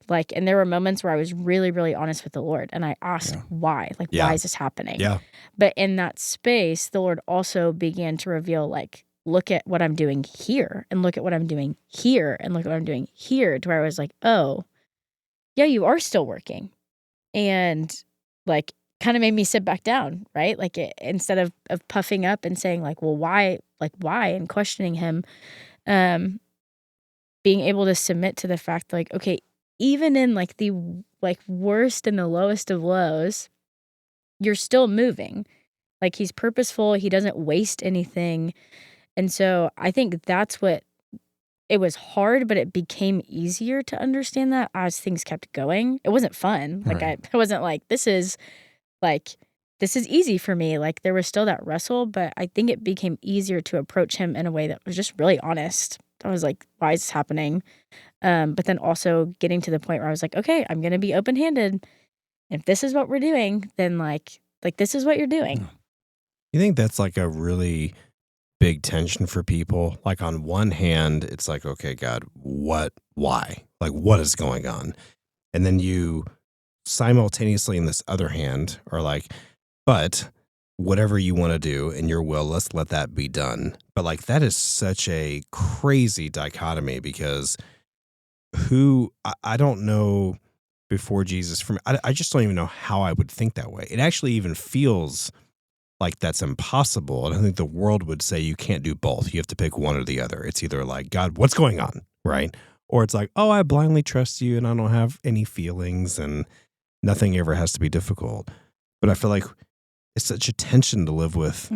Like, and there were moments where I was really, really honest with the Lord and I asked why, like, why is this happening? Yeah. But in that space, the Lord also began to reveal, like, look at what I'm doing here and look at what I'm doing here and look at what I'm doing here, to where I was like, oh, yeah, you are still working. And like, kind of made me sit back down, right? Like instead of puffing up and saying like, well, why, and questioning him, being able to submit to the fact like, okay, even in like the like worst and the lowest of lows, you're still moving. Like he's purposeful. He doesn't waste anything. And so I think that's what it was hard, but it became easier to understand that as things kept going. It wasn't fun. Like Right. I wasn't like, this is easy for me. Like there was still that wrestle, but I think it became easier to approach him in a way that was just really honest. I was like, why is this happening? But then also getting to the point where I was like, okay, I'm going to be open-handed. If this is what we're doing, then like this is what you're doing. You think that's like a really big tension for people? Like on one hand, it's like, okay, God, why? Like what is going on? And then you simultaneously in this other hand are like, but whatever you want to do in your will, let's let that be done. But like that is such a crazy dichotomy, because I don't know before Jesus, I just don't even know how I would think that way. It actually even feels like that's impossible. And I think the world would say you can't do both. You have to pick one or the other. It's either like, God, what's going on? Right. Or it's like, oh, I blindly trust you and I don't have any feelings and nothing ever has to be difficult. But I feel like it's such a tension to live with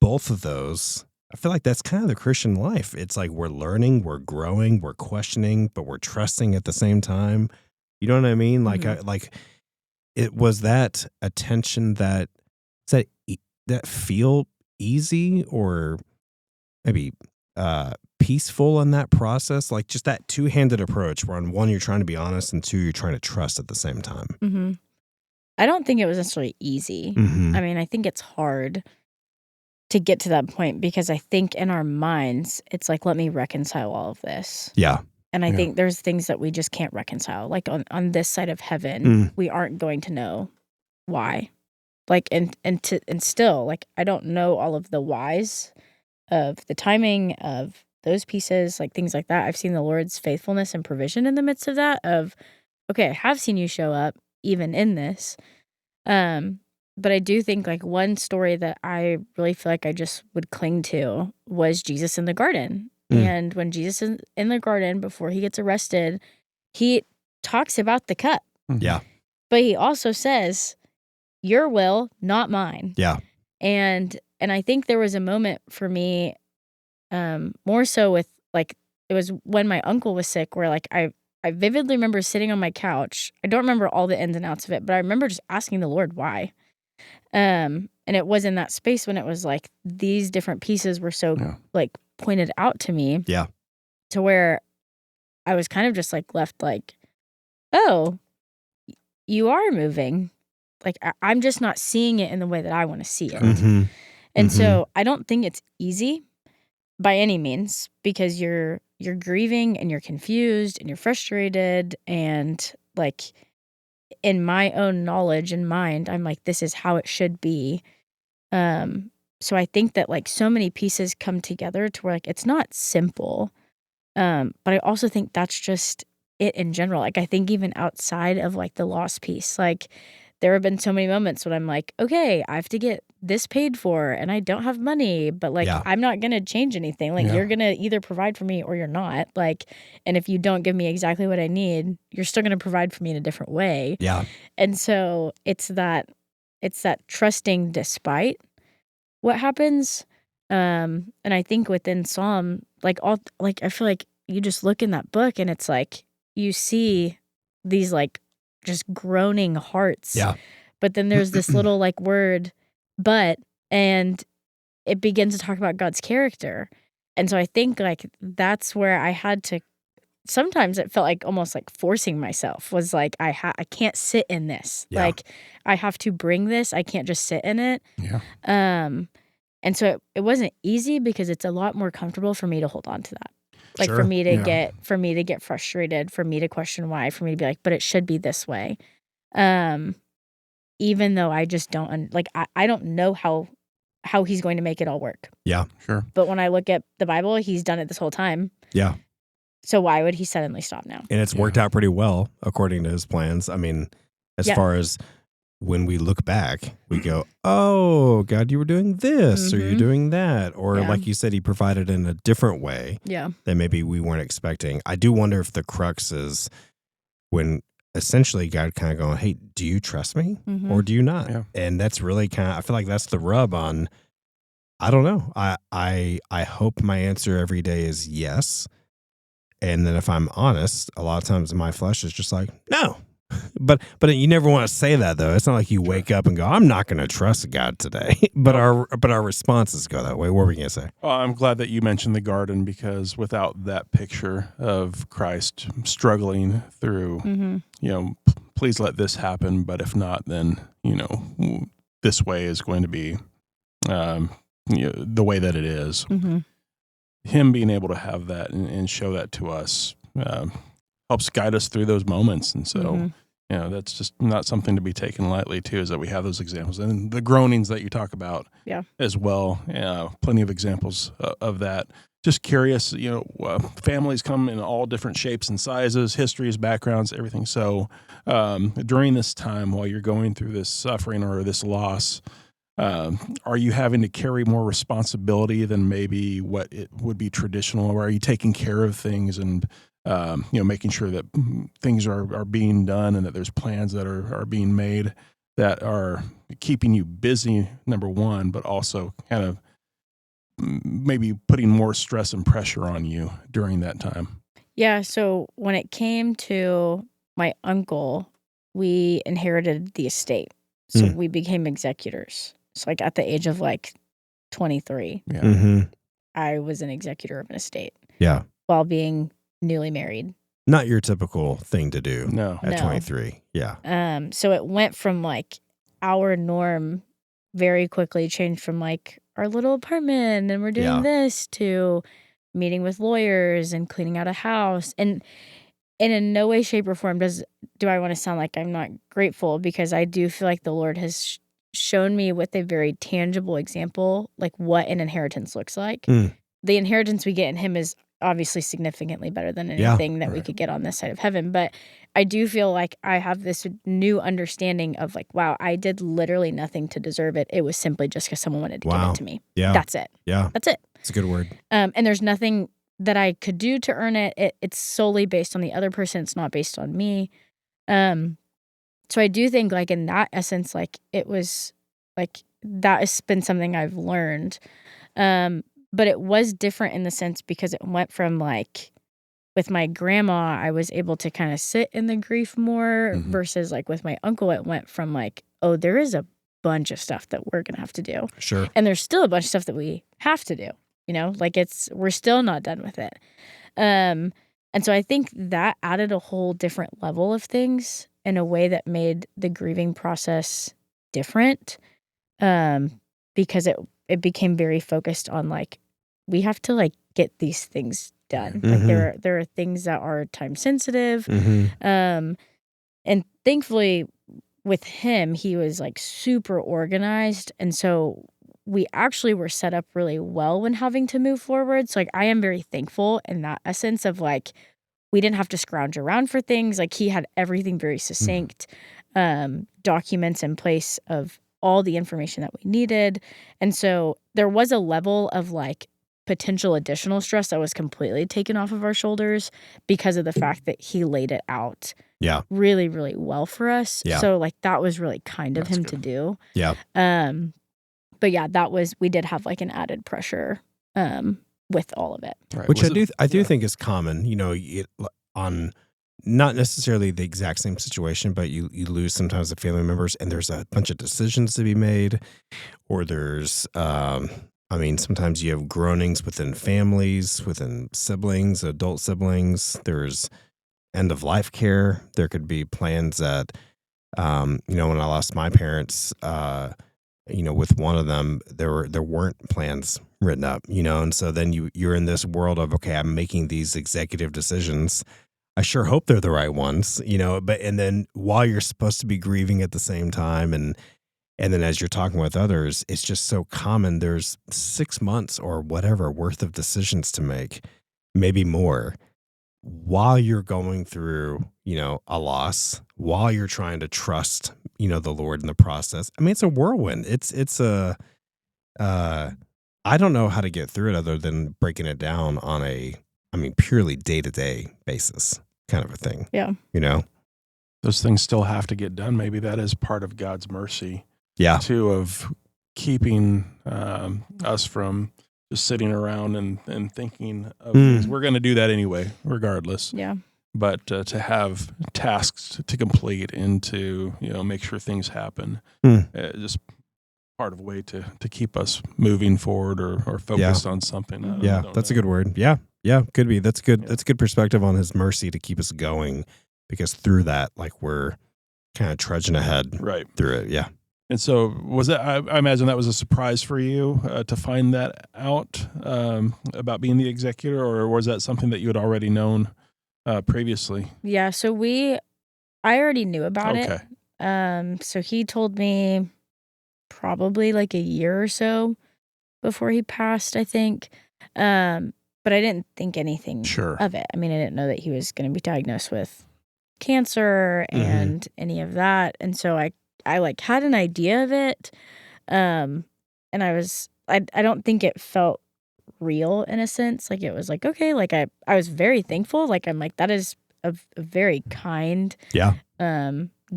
both of those. I feel like that's kind of the Christian life. It's like we're learning, we're growing, we're questioning, but we're trusting at the same time. You know what I mean? Like, it was that a tension that feel easy or maybe peaceful in that process? Like just that two-handed approach where on one, you're trying to be honest, and two, you're trying to trust at the same time. I don't think it was necessarily easy. I mean, I think it's hard to get to that point because I think in our minds, it's like, let me reconcile all of this. Yeah. And I think there's things that we just can't reconcile. Like on this side of heaven, we aren't going to know why. Like, and still, like, I don't know all of the whys of the timing of those pieces, like things like that. I've seen the Lord's faithfulness and provision in the midst of that of, okay, I have seen you show up even in this. But I do think like one story that I really feel like I just would cling to was Jesus in the garden. And when Jesus is in the garden before he gets arrested, he talks about the cup. Yeah. But he also says, your will, not mine. Yeah. And I think there was a moment for me, more so with like, it was when my uncle was sick, where like I vividly remember sitting on my couch. I don't remember all the ins and outs of it, but I remember just asking the Lord why. And it was in that space when it was like these different pieces were so like pointed out to me. Yeah. To where I was kind of just like left like, oh, you are moving. Like I'm just not seeing it in the way that I want to see it. And so I don't think it's easy by any means, because you're grieving and you're confused and you're frustrated, and like in my own knowledge and mind, I'm like, this is how it should be. so I think that like so many pieces come together to where like it's not simple. But I also think that's just it in general. Like I think even outside of like the loss piece, like there have been so many moments when I'm like, okay, I have to get this paid for and I don't have money, but like Yeah. I'm not gonna change anything. Like Yeah. you're gonna either provide for me or you're not. Like, and if you don't give me exactly what I need, you're still gonna provide for me in a different way. Yeah. And so it's that trusting despite what happens. And I think within Psalm, like I feel like you just look in that book and it's like you see these like just groaning hearts. Yeah. But then there's this little like word, but, and it begins to talk about God's character. And so I think like that's where I had to, sometimes it felt like almost like forcing myself was like, I can't sit in this. Yeah. Like I have to bring this. I can't just sit in it. Yeah. And so it wasn't easy because it's a lot more comfortable for me to hold on to that. Like Sure. for me to Yeah. get frustrated, for me to question why, for me to be like, but it should be this way. Even though I just don't I don't know how he's going to make it all work. Yeah. Sure. But when I look at the Bible, he's done it this whole time. Yeah. So why would he suddenly stop now? And it's worked out pretty well according to his plans. I mean, as Yeah. far as when we look back, we go, oh, God, you were doing this or you're Mhm. doing that. Or Yeah. like you said, he provided in a different way Yeah. that maybe we weren't expecting. I do wonder if the crux is when essentially God kind of going, hey, do you trust me Mhm. or do you not? Yeah. And that's really kind of, I feel like that's the rub on, I don't know. I hope my answer every day is yes. And then if I'm honest, a lot of times my flesh is just like, no. But you never want to say that though. It's not like you wake up and go, I'm not going to trust God today. But our responses go that way. What were we going to say? Well, I'm glad that you mentioned the garden because without that picture of Christ struggling through, Mhm. Please let this happen, but if not, then this way is going to be the way that it is. Mhm. Him being able to have that and show that to us helps guide us through those moments. And so, Mhm. that's just not something to be taken lightly too, is that we have those examples and the groanings that you talk about Yeah. as well. Plenty of examples of that. Just curious, families come in all different shapes and sizes, histories, backgrounds, everything. So during this time, while you're going through this suffering or this loss, are you having to carry more responsibility than maybe what it would be traditional? Or are you taking care of things and, making sure that things are being done and that there's plans that are being made that are keeping you busy, number one, but also kind of maybe putting more stress and pressure on you during that time? Yeah, so when it came to my uncle, we inherited the estate. So Mm. we became executors. So like at the age of like 23, Yeah. Mm-hmm. I was an executor of an estate Yeah. while being newly married. Not your typical thing to do No. at No. 23. Yeah. So it went from like our norm very quickly changed from like our little apartment and we're doing Yeah. this to meeting with lawyers and cleaning out a house. And in no way, shape, or form do I want to sound like I'm not grateful, because I do feel like the Lord has shown me with a very tangible example, like what an inheritance looks like. Mm. The inheritance we get in Him is obviously significantly better than Yeah. anything that we could get on this side of heaven. But I do feel like I have this new understanding of like, wow, I did literally nothing to deserve it. It was simply just because someone wanted to give Wow. it to me. Yeah. That's it. Yeah. That's it. It's a good word. And there's nothing that I could do to earn it. It's solely based on the other person. It's not based on me. So I do think like in that essence, like it was like that has been something I've learned. But it was different in the sense because it went from like with my grandma, I was able to kind of sit in the grief more Mhm. versus like with my uncle, it went from like, oh, there is a bunch of stuff that we're going to have to do. Sure. And there's still a bunch of stuff that we have to do, like we're still not done with it. And so I think that added a whole different level of things in a way that made the grieving process different. Because it became very focused on like, we have to like get these things done. Like there are things that are time sensitive. Mm-hmm. And thankfully with him, he was like super organized. And so we actually were set up really well when having to move forward. So, like, I am very thankful in that essence of, like, we didn't have to scrounge around for things. Like, he had everything very succinct, documents in place of all the information that we needed. And so there was a level of, like, potential additional stress that was completely taken off of our shoulders because of the fact that he laid it out Yeah. really, really well for us. Yeah. So, like, that was really kind of That's him good. to do. Yeah. But yeah, we did have, like, an added pressure with all of it. Right. Which Was I do yeah. think is common, on not necessarily the exact same situation, but you lose sometimes the family members and there's a bunch of decisions to be made, or there's, sometimes you have groanings within families, within siblings, adult siblings. There's end of life care. There could be plans that, when I lost my parents, with one of them, there weren't plans written up, and so then you're in this world of, okay, I'm making these executive decisions. I sure hope they're the right ones, and then while you're supposed to be grieving at the same time, and then as you're talking with others, it's just so common. There's 6 months or whatever worth of decisions to make, maybe more, while you're going through, a loss, while you're trying to trust, the Lord in the process. I mean, it's a whirlwind. I don't know how to get through it other than breaking it down on purely day-to-day basis kind of a thing. Yeah. Those things still have to get done. Maybe that is part of God's mercy, Yeah. too, of keeping us from just sitting around and thinking of things. We're going to do that anyway, regardless. Yeah. But to have tasks to complete and to make sure things happen, just part of a way to keep us moving forward or focused on something. I don't That's a know. good word. Yeah, could be. That's good. Yeah. That's good perspective on His mercy to keep us going, because through that, like, we're kind of trudging ahead Right. through it. Yeah. And so was that, I imagine that was a surprise for you to find that out about being the executor, or was that something that you had already known previously? Yeah. So I already knew about Okay. it. So he told me probably like a year or so before he passed, I think. But I didn't think anything Sure. of it. I mean, I didn't know that he was going to be diagnosed with cancer and any of that. And so I like had an idea of it. And I don't think it felt real in a sense. Like, it was like, okay, like I was very thankful. Like, I'm like, that is a very kind Yeah.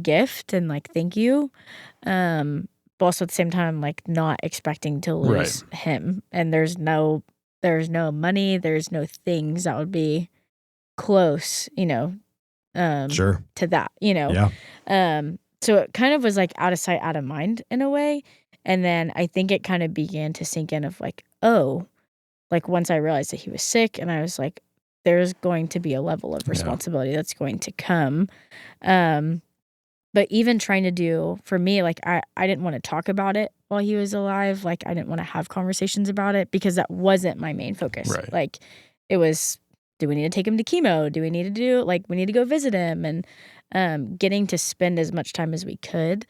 gift, and like, thank you. But also at the same time, like, not expecting to lose him. And there's no money, there's no things that would be close, Sure. to that, Yeah. So it kind of was like out of sight, out of mind in a way. And then I think it kind of began to sink in of like, oh, like, once I realized that he was sick, and I was like, there's going to be a level of responsibility that's going to come. But even trying to do, for me, like, I didn't want to talk about it while he was alive. Like, I didn't want to have conversations about it because that wasn't my main focus. Right. Like, it was, do we need to take him to chemo? Do we need to do, like, we need to go visit him? And getting to spend as much time as we could.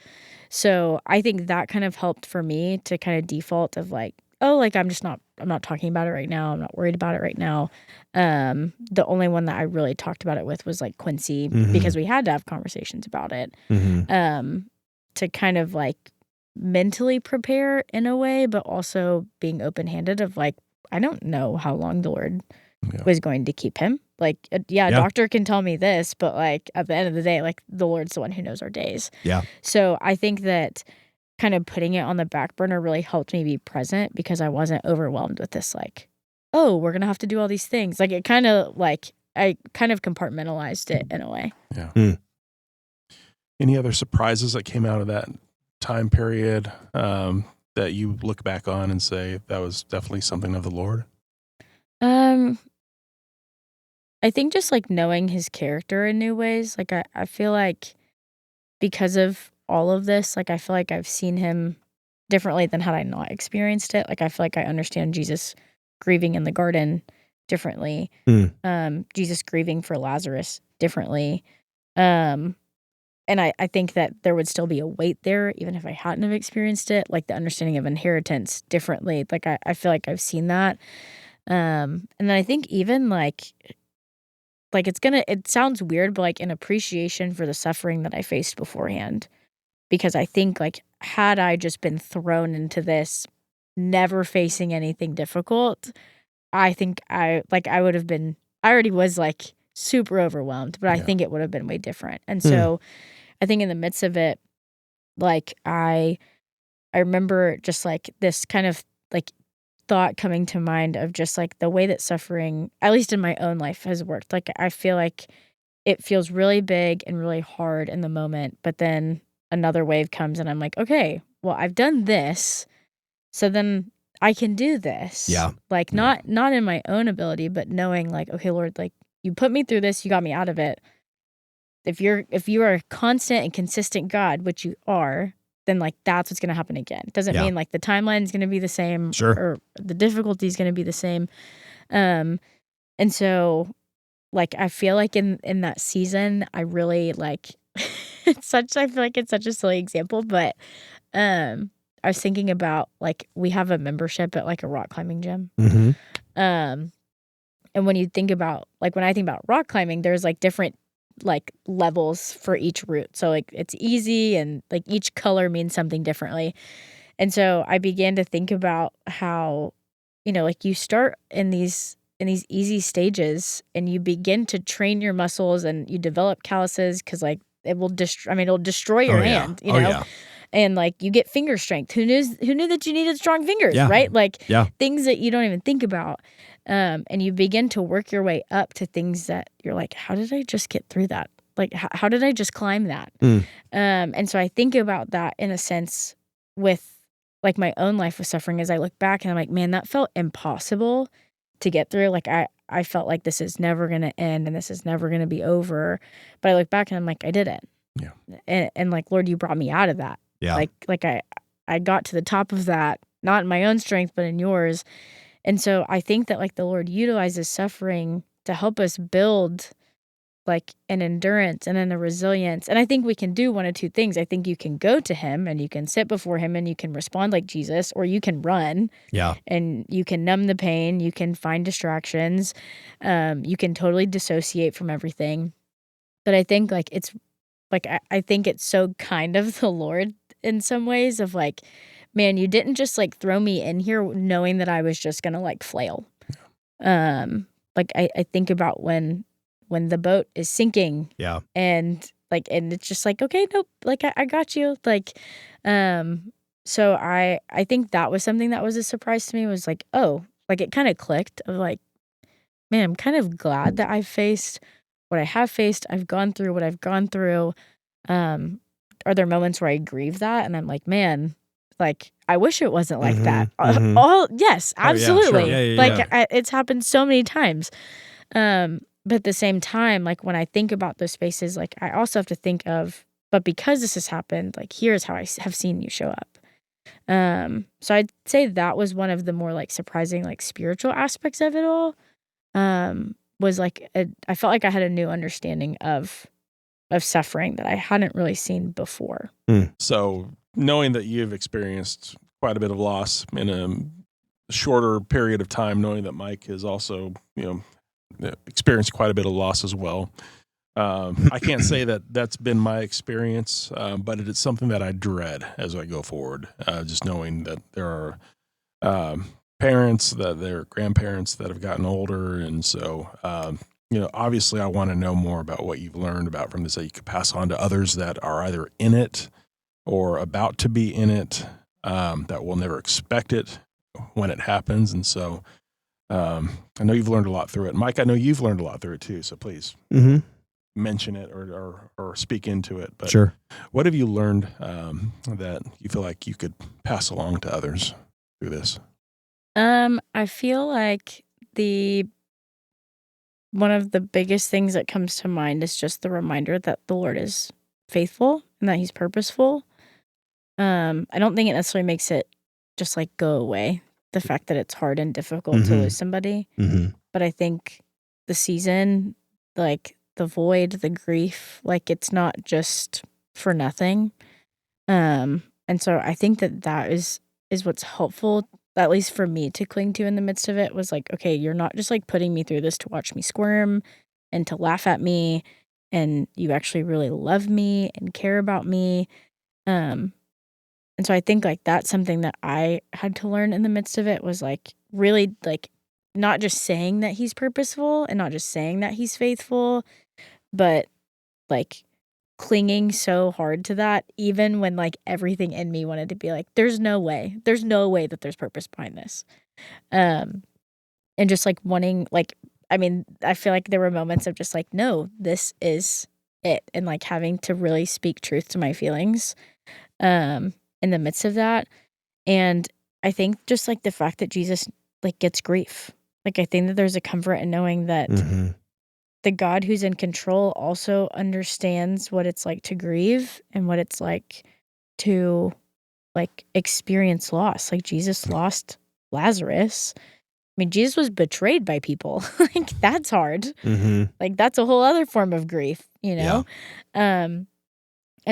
So I think that kind of helped for me to kind of default of like, oh, like, I'm not talking about it right now. I'm not worried about it right now. The only one that I really talked about it with was like Quincy, because we had to have conversations about it, to kind of like mentally prepare in a way, but also being open-handed of like, I don't know how long the Lord was going to keep him. Like, a doctor can tell me this, but like, at the end of the day, like, the Lord's the one who knows our days. Yeah. So I think that kind of putting it on the back burner really helped me be present, because I wasn't overwhelmed with this, like, oh, we're going to have to do all these things. Like, it kind of like, I kind of compartmentalized it in a way. Yeah. Any other surprises that came out of that time period that you look back on and say that was definitely something of the Lord? I think just like knowing his character in new ways. Like, I feel like because of all of this, like, I feel like I've seen him differently than had I not experienced it. Like, I feel like I understand Jesus grieving in the garden differently. Jesus grieving for Lazarus differently. and I think that there would still be a weight there, even if I hadn't have experienced it, like the understanding of inheritance differently. Like I feel like I've seen that. And then I think even like it sounds weird, but like an appreciation for the suffering that I faced beforehand. Because I think like had I just been thrown into this, never facing anything difficult, I think I already was like super overwhelmed, but I Yeah. think it would have been way different. And Hmm. so I think in the midst of it, like I remember just like this kind of like thought coming to mind of just like the way that suffering, at least in my own life, has worked. Like I feel like it feels really big and really hard in the moment, but then another wave comes and I'm like, okay, well, I've done this, so then I can do this. Yeah. Like Yeah. not in my own ability, but knowing like, okay, Lord, like you put me through this, you got me out of it. If you are a constant and consistent God, which you are, then like that's what's gonna happen again. It doesn't Yeah. mean like the timeline is gonna be the same Sure. or the difficulty is gonna be the same. And so like I feel like in that season, I really like I feel like it's such a silly example, but I was thinking about like we have a membership at like a rock climbing gym. Mm-hmm. And when you think about like when I think about rock climbing, there's like different like levels for each route. So like it's easy and like each color means something differently. And so I began to think about how, like you start in these easy stages and you begin to train your muscles and you develop calluses because like it'll destroy your hand, Oh, yeah. and like you get finger strength. Who knew that you needed strong fingers, Yeah. right? Like Yeah. things that you don't even think about. And you begin to work your way up to things that you're like, how did I just get through that? Like, how did I just climb that? Mm. And so I think about that in a sense with like my own life with suffering as I look back and I'm like, man, that felt impossible to get through. Like I felt like this is never going to end and this is never going to be over. But I look back and I'm like, I did it. Yeah. And like, Lord, you brought me out of that. Yeah. Like I got to the top of that, not in my own strength, but in yours. And so I think that like the Lord utilizes suffering to help us build like an endurance and then a resilience. And I think we can do one of two things. I think you can go to him and you can sit before him and you can respond like Jesus, or you can run. Yeah. And you can numb the pain. You can find distractions. You can totally dissociate from everything. But I think like it's like I think it's so kind of the Lord in some ways of like, man, you didn't just like throw me in here knowing that I was just gonna like flail. Like I think about when the boat is sinking. Yeah. And it's just like, okay, nope, like I got you. Like, so I think that was something that was a surprise to me, was like, oh, like it kind of clicked of like, man, I'm kind of glad that I've faced what I have faced. I've gone through what I've gone through. Are there moments where I grieve that? And I'm like, man, like, I wish it wasn't like that. Yes, Oh, yeah, absolutely. sure. Yeah, like, it's happened so many times. But at the same time, like, when I think about those spaces, like, I also have to think of, but because this has happened, like, here's how I have seen you show up. So I'd say that was one of the more, like, surprising, like, spiritual aspects of it all. Was like, I felt like I had a new understanding of suffering that I hadn't really seen before. So knowing that you've experienced quite a bit of loss in a shorter period of time, knowing that Mike has also, experienced quite a bit of loss as well. I can't say that that's been my experience, but it is something that I dread as I go forward. Just knowing that there are parents, that there are grandparents that have gotten older. And so, obviously I want to know more about what you've learned about from this that you could pass on to others that are either in it or about to be in it, that will never expect it when it happens. And so I know you've learned a lot through it. Mike, I know you've learned a lot through it too. So please mention it or speak into it. But Sure. What have you learned that you feel like you could pass along to others through this? I feel like one of the biggest things that comes to mind is just the reminder that the Lord is faithful and that he's purposeful. I don't think it necessarily makes it just like go away, the fact that it's hard and difficult to lose somebody. But I think the season, like the void, the grief, like it's not just for nothing. And so I think that is what's helpful, at least for me, to cling to in the midst of it, was like, okay, you're not just like putting me through this to watch me squirm and to laugh at me, and you actually really love me and care about me. And so I think like that's something that I had to learn in the midst of it, was like really like not just saying that he's purposeful and not just saying that he's faithful, but like clinging so hard to that, even when like everything in me wanted to be like, there's no way that there's purpose behind this. And just like wanting, like, I mean, I feel like there were moments of just like, no, this is it. And like having to really speak truth to my feelings in the midst of that. And I think just like the fact that Jesus like gets grief, like I think that there's a comfort in knowing that the God who's in control also understands what it's like to grieve and what it's like to like experience loss. Like Jesus lost Lazarus. I mean, Jesus was betrayed by people. Like that's hard. Like that's a whole other form of grief, you know? And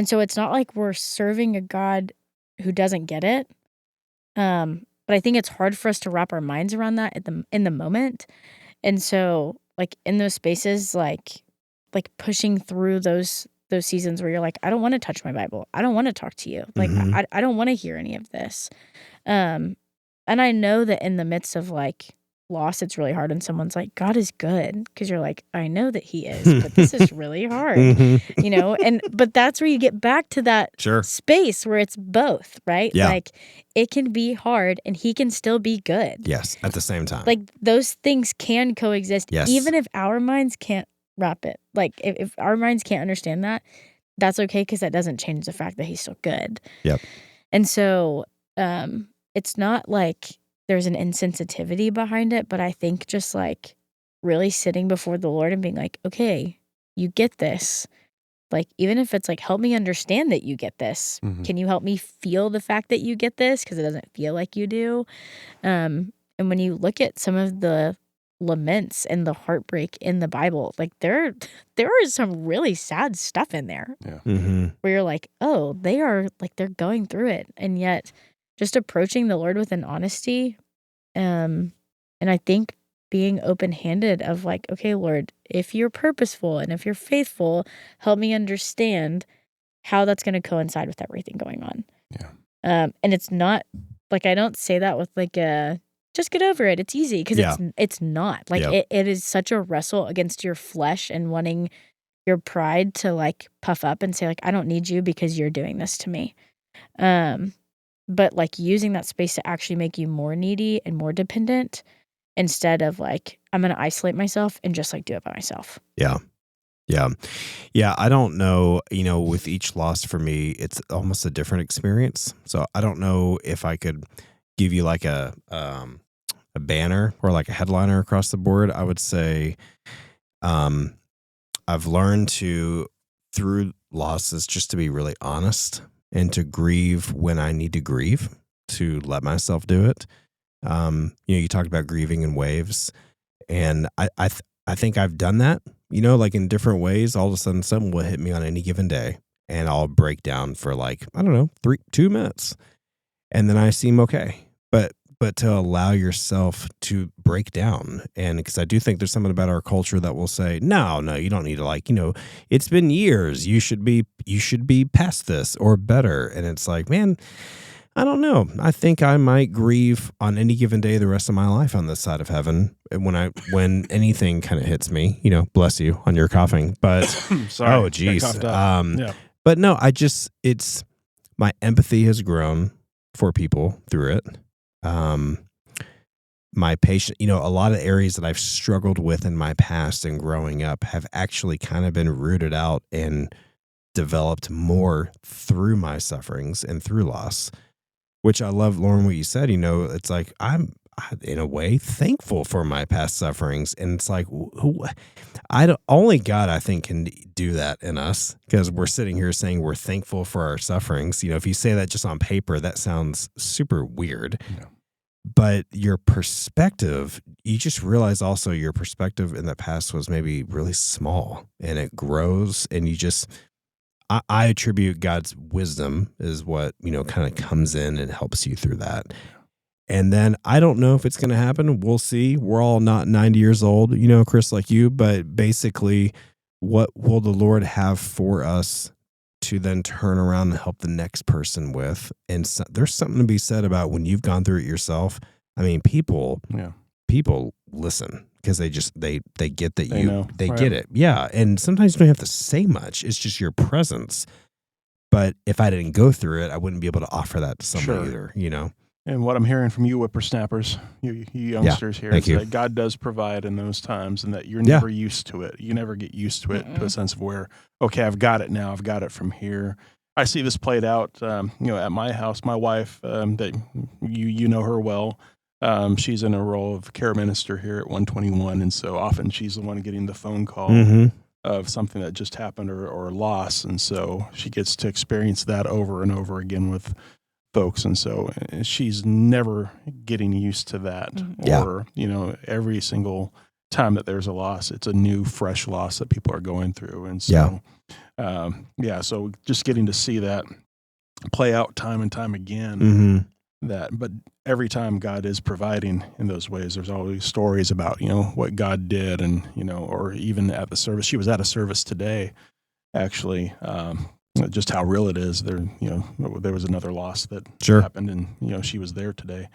so it's not like we're serving a God who doesn't get it. But I think it's hard for us to wrap our minds around that in the moment. And so like in those spaces, like pushing through those seasons where you're like, I don't want to touch my Bible. I don't want to talk to you. Like I don't want to hear any of this. And I know that in the midst of like loss, it's really hard when someone's like, God is good, because you're like, I know that he is, but this is really hard, you know? But that's where you get back to that space where it's both, right? Yeah. Like it can be hard and he can still be good. Yes, at the same time. Like those things can coexist, Yes. even if our minds can't wrap it. Like if our minds can't understand that, that's okay, because that doesn't change the fact that he's still good. Yep. And so it's not like there's an insensitivity behind it, but I think just like really sitting before the Lord and being like, okay, you get this. Like, even if it's like, help me understand that you get this. Can you help me feel the fact that you get this? Because it doesn't feel like you do. And when you look at some of the laments and the heartbreak in the Bible, like there is some really sad stuff in there. Where you're like, oh, they're going through it. And yet just approaching the Lord with an honesty, and I think being open-handed of like, okay, Lord, if you're purposeful and if you're faithful, help me understand how that's going to coincide with everything going on. And it's not like, I don't say that with like just get over it, it's easy, because it's not like it is such a wrestle against your flesh and wanting your pride to like puff up and say like, I don't need you because you're doing this to me. But like using that space to actually make you more needy and more dependent, instead of like, I'm going to isolate myself and just like do it by myself. Yeah. I don't know, with each loss for me, it's almost a different experience. So I don't know if I could give you like a banner or like a headliner across the board. I would say, I've learned through losses, just to be really honest and to grieve when I need to grieve, to let myself do it. You talked about grieving in waves, and I think I've done that, like in different ways. All of a sudden something will hit me on any given day and I'll break down for like, I don't know, 2 minutes, and then I seem okay. But to allow yourself to break down, and because I do think there's something about our culture that will say, no, you don't need to, it's been years. You should be past this or better. And it's like, man, I don't know. I think I might grieve on any given day the rest of my life on this side of heaven when anything kind of hits me. Bless you on your coughing. But sorry, oh geez. Yeah. But no, it's my empathy has grown for people through it. My patience, a lot of areas that I've struggled with in my past and growing up have actually kind of been rooted out and developed more through my sufferings and through loss, which I love, Lauren, what you said. It's like I'm in a way thankful for my past sufferings, and it's like only God, I think, can do that in us, because we're sitting here saying we're thankful for our sufferings. If you say that just on paper, that sounds super weird. Yeah. But your perspective, you just realize also your perspective in the past was maybe really small, and it grows, and I attribute God's wisdom is what, kind of comes in and helps you through that. And then I don't know if it's going to happen. We'll see. We're all not 90 years old, Chris, like you, but basically what will the Lord have for us to then turn around and help the next person with? And so, there's something to be said about when you've gone through it yourself. I mean, people listen because they get that they get it. Yeah. And sometimes you don't have to say much. It's just your presence. But if I didn't go through it, I wouldn't be able to offer that to somebody either, And what I'm hearing from you whippersnappers, you youngsters here, is that God does provide in those times and that you're never used to it. You never get used to it to a sense of where, okay, I've got it now. I've got it from here. I see this played out, at my house. My wife, that you know her well, she's in a role of care minister here at 121. And so often she's the one getting the phone call of something that just happened or loss. And so she gets to experience that over and over again with folks. And so she's never getting used to that. Or, every single time that there's a loss, it's a new, fresh loss that people are going through. And so, so just getting to see that play out time and time again, but every time God is providing in those ways, there's always stories about, what God did and, or even at the service. She was at a service today, actually, just how real it is. There was another loss that happened and, she was there today.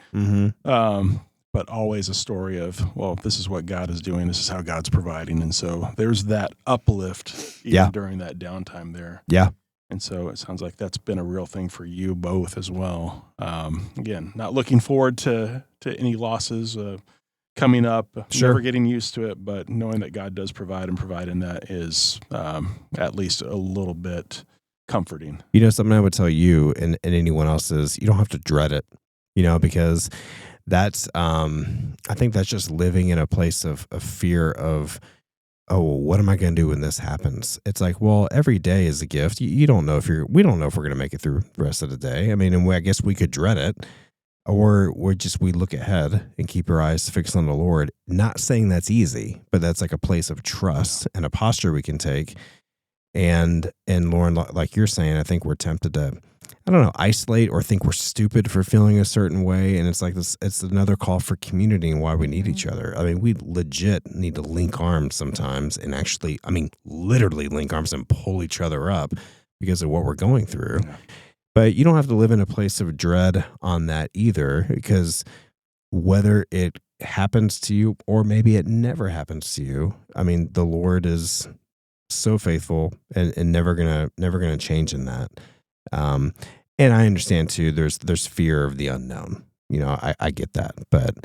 But always a story of, well, this is what God is doing. This is how God's providing. And so there's that uplift even during that downtime there. Yeah. And so it sounds like that's been a real thing for you both as well. Again, not looking forward to any losses coming up, never getting used to it, but knowing that God does provide and provide in that is at least a little bit comforting. Something I would tell you and anyone else is you don't have to dread it, because that's, I think that's just living in a place of fear of, oh, what am I going to do when this happens? It's like, well, every day is a gift. You don't know we don't know if we're going to make it through the rest of the day. I mean, and I guess we could dread it, or we look ahead and keep our eyes fixed on the Lord. Not saying that's easy, but that's like a place of trust and a posture we can take. And Lauren, like you're saying, I think we're tempted to, I don't know, isolate or think we're stupid for feeling a certain way. And it's like this, it's another call for community and why we need each other. I mean, we legit need to link arms sometimes and actually, literally link arms and pull each other up because of what we're going through. Yeah. But you don't have to live in a place of dread on that either, because whether it happens to you or maybe it never happens to you, the Lord is so faithful and never gonna change in that. And I understand too, there's fear of the unknown. I get that, but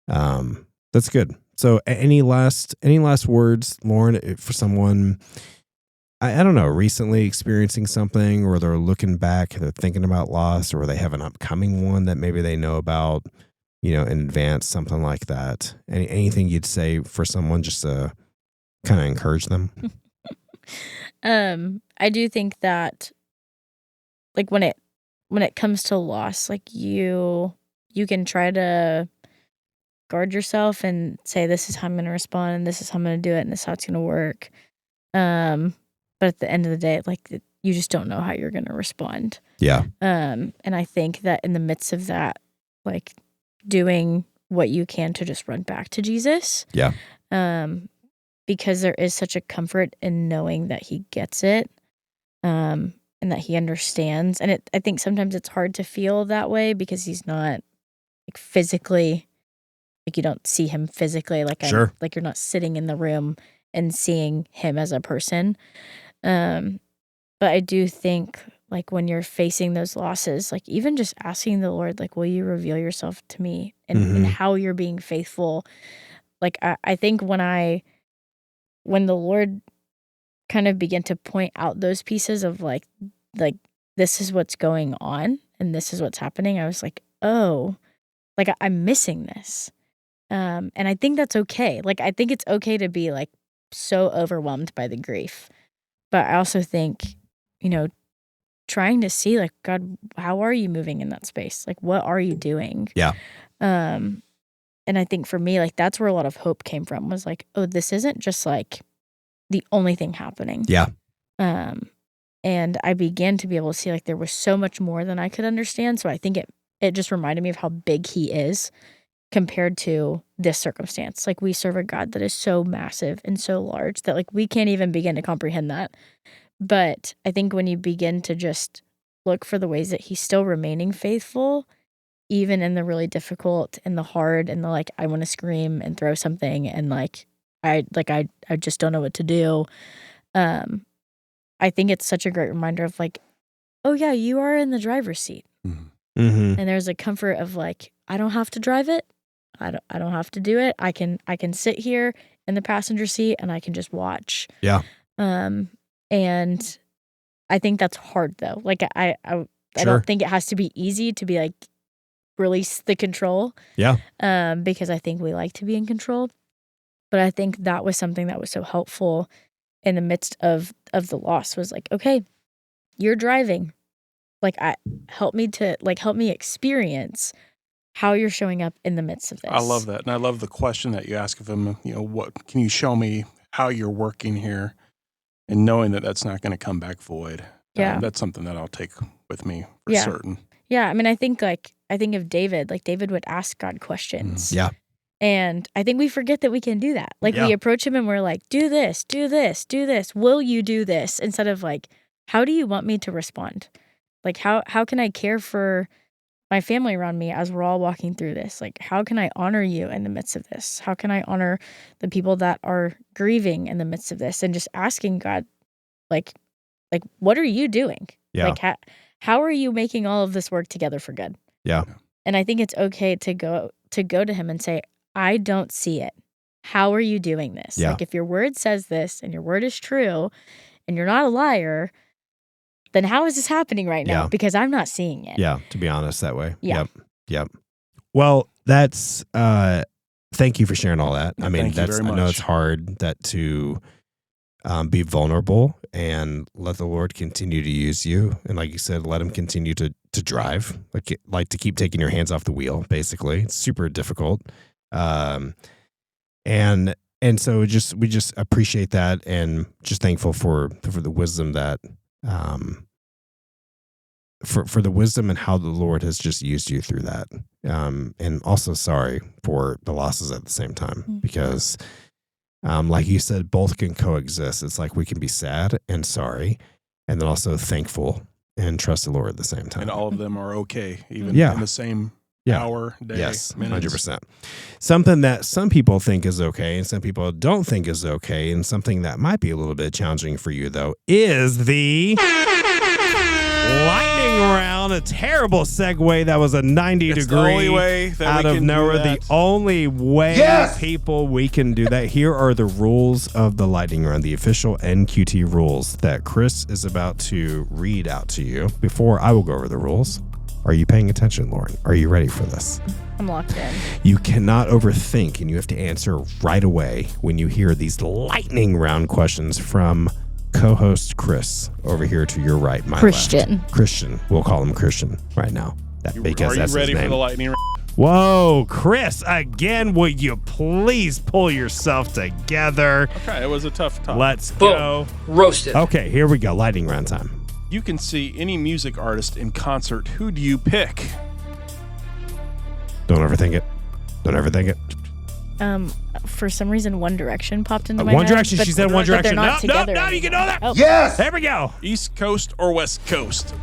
that's good. So any last words, Lauren, for someone, I don't know, recently experiencing something, or they're looking back, they're thinking about loss, or they have an upcoming one that maybe they know about, in advance, something like that. Anything you'd say for someone just to kind of encourage them? I do think that, like, when it comes to loss, like you can try to guard yourself and say, this is how I'm going to respond, and this is how I'm going to do it, and this is how it's going to work. But at the end of the day, like, you just don't know how you're going to respond. Yeah. And I think that in the midst of that, like, doing what you can to just run back to Jesus. Yeah. Because there is such a comfort in knowing that he gets it. And that he understands. And I think sometimes it's hard to feel that way because he's not, like, physically, like, you don't see him physically. Like, like you're not sitting in the room and seeing him as a person. But I do think, like, when you're facing those losses, like, even just asking the Lord, like, will you reveal yourself to me and how you're being faithful? Like, I think when the Lord kind of begin to point out those pieces of like this is what's going on and this is what's happening, I was like, oh, like, I'm missing this. And I think that's okay. Like, I think it's okay to be, like, so overwhelmed by the grief. But I also think, trying to see, like, God, how are you moving in that space? Like, what are you doing? Yeah. And I think for me, like, that's where a lot of hope came from, was like, oh, this isn't just, like, the only thing happening. Yeah. And I began to be able to see like there was so much more than I could understand. So I think it just reminded me of how big he is compared to this circumstance. Like we serve a God that is so massive and so large that like we can't even begin to comprehend that. But I think when you begin to just look for the ways that he's still remaining faithful, even in the really difficult and the hard and the like, I want to scream and throw something and I just don't know what to do. I think it's such a great reminder of like, oh yeah, you are in the driver's seat. Mm-hmm. And there's a comfort of like, I don't have to drive it. I don't have to do it. I can sit here in the passenger seat and I can just watch. Yeah. And I think that's hard though. Like I Sure. don't think it has to be easy to be like release the control. Yeah. Because I think we like to be in control. But I think that was something that was so helpful in the midst of the loss was like, okay, you're driving. Like help me experience how you're showing up in the midst of this. I love that. And I love the question that you ask of him, what can you show me how you're working here, and knowing that that's not going to come back void. Yeah. That's something that I'll take with me for Yeah. certain. Yeah. I mean, I think of David, like David would ask God questions. Yeah. And I think we forget that we can do that. Like Yeah. we approach him and we're like, do this, do this, do this. Will you do this? Instead of like, how do you want me to respond? Like, how can I care for my family around me as we're all walking through this? Like, how can I honor you in the midst of this? How can I honor the people that are grieving in the midst of this? And just asking God, like, what are you doing? Yeah. Like, how are you making all of this work together for good? Yeah. And I think it's okay to go to him and say, I don't see it. How are you doing this? Yeah. Like, if your word says this and your word is true and you're not a liar, then how is this happening right now? Yeah. Because I'm not seeing it. Yeah, to be honest, that way. Yeah. Yep. Well, that's thank you for sharing all that. I mean, Thank you that's very I know much. it's hard that to be vulnerable and let the Lord continue to use you, and like you said, let him continue to drive, like to keep taking your hands off the wheel. Basically, it's super difficult, and so we just appreciate that, and just thankful for the wisdom that. For the wisdom and how the Lord has just used you through that. And also sorry for the losses at the same time, because like you said, both can coexist. It's like we can be sad and sorry, and then also thankful and trust the Lord at the same time. And all of them are okay, even Yeah. in the same Yeah. hour, day, Yes, minutes. 100%. Something that some people think is okay and some people don't think is okay, and something that might be a little bit challenging for you, though, is the lightning round. A terrible segue. That was a 90 It's degree the only way that out we of can nowhere. do The that. only way, Yes! people, we can do that. Here are the rules of the lightning round, the official NQT rules that Chris is about to read out to you. Before I will go over the rules, are you paying attention, Lauren? Are you ready for this? I'm locked in. You cannot overthink, and you have to answer right away when you hear these lightning round questions from co-host Chris over here to your right, my Christian. left. Christian. We'll call him Christian right now. Because Are that's you ready his for name. the lightning round? Whoa, Chris, again, would you please pull yourself together? Okay, it was a tough time. Let's go. Roasted. Okay, here we go. Lightning round time. You can see any music artist in concert. Who do you pick? Don't overthink it. Don't overthink it. For some reason, One Direction popped into my One head. Direction. but- She said One but they're Direction. not No, together no, you can know anymore. that. Oh. Yes! There we go. East Coast or West Coast?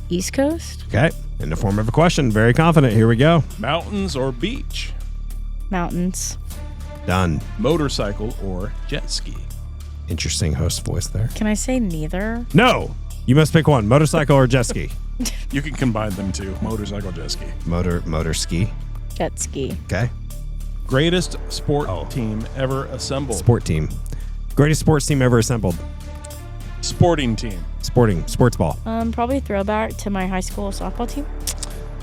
East Coast? Okay, in the form of a question. Very confident. Here we go. Mountains or beach? Mountains. Done. Motorcycle or jet ski? Interesting host voice there. Can I say neither? No, you must pick one: motorcycle or jet ski. You can combine them too. Motorcycle, jet ski. Motor ski. Jet ski. Okay. Greatest sport team ever assembled? Sport team. Greatest sports team ever assembled. Sporting team. Sports ball. Probably throwback to my high school softball team.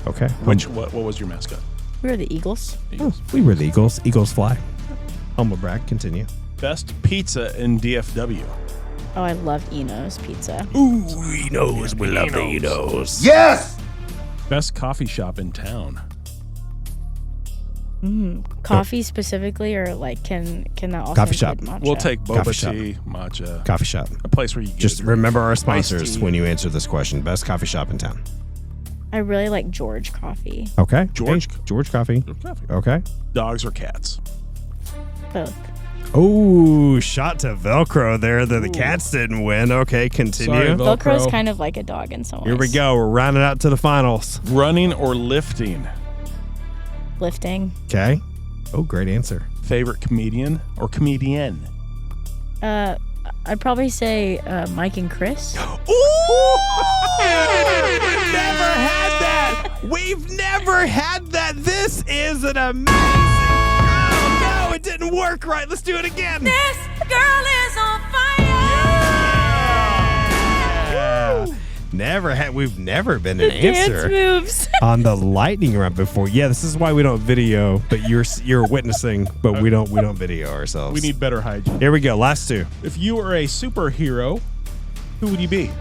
Okay. What was your mascot? We were the Eagles. Eagles. We were the Eagles. Eagles fly. Humble brag. Continue. Best pizza in DFW. Oh, I love Eno's pizza. Ooh, Enos. We love the Enos. Yes! Best coffee shop in town. Coffee specifically, or like can that also Coffee shop. include matcha? We'll take Coffee boba shop. tea, matcha, Coffee shop. a place where you get Just your remember our iced sponsors tea. when you answer this question. Best coffee shop in town. I really like George coffee. Okay. George? Hey, George Coffee. Coffee. Okay. Dogs or cats? Both. Oh, shot to Velcro there that the cats didn't win. Okay, continue. Sorry, Velcro's Velcro. kind of like a dog in some ways. Here we go. We're rounding out to the finals. Running or lifting? Lifting. Okay. Oh, great answer. Favorite comedian or comedian? I'd probably say Mike and Chris. We've never had that. We've never had that. This is an amazing. Oh, no, it didn't work right. Let's do it again. This girl is on fire. We've never been an Dance answer moves. on the lightning round before. Yeah, this is why we don't video, but you're witnessing, but we don't video ourselves. We need better hygiene. Here we go. Last two. If you were a superhero, who would you be?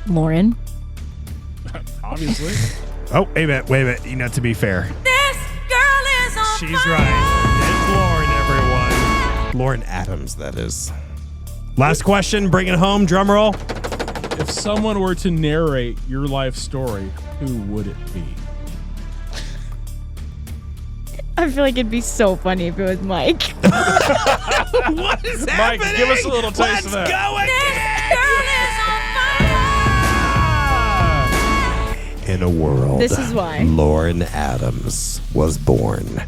Lauren. Obviously. Oh, wait a minute. You know, to be fair, This girl is on she's fire. right. It's Lauren, everyone. Lauren Adams, that is. Last question. Bring it home. Drum roll. If someone were to narrate your life story, who would it be? I feel like it'd be so funny if it was Mike. What is Mike, happening? give us a little taste Let's of that. go This girl is on fire. again. In a world, This is why. Lauren Adams was born.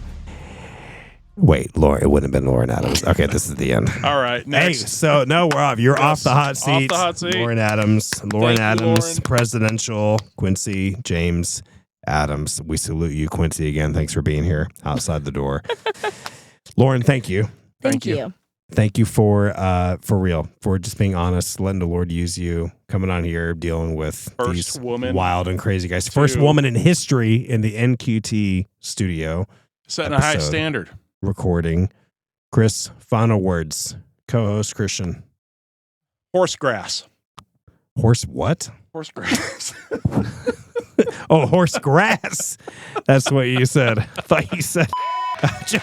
Wait, Lauren, it wouldn't have been Lauren Adams. Okay, this is the end. All right, Hey, next. so no, we're off. You're off the hot Off seat. the hot seat. Lauren Adams. Thank you, Lauren. Presidential. Quincy James Adams. We salute you, Quincy, again. Thanks for being here outside the door. Lauren, thank you. Thank Thank you. you. Thank you for real, for just being honest, letting the Lord use you, coming on here, dealing with First these woman wild and crazy guys. First to- woman in history in the NQT studio Setting a high episode. standard. recording. Chris, final words. Co-host Christian. Horse grass. Horse what? Horse grass. Oh, horse grass. That's what you said. I thought you said.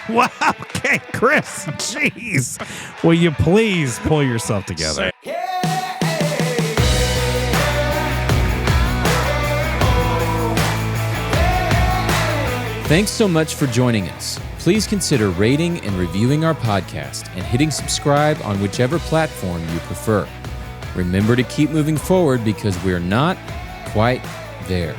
Wow. Okay, Chris. Jeez. Will you please pull yourself together? Thanks so much for joining us. Please consider rating and reviewing our podcast and hitting subscribe on whichever platform you prefer. Remember to keep moving forward because we're not quite there.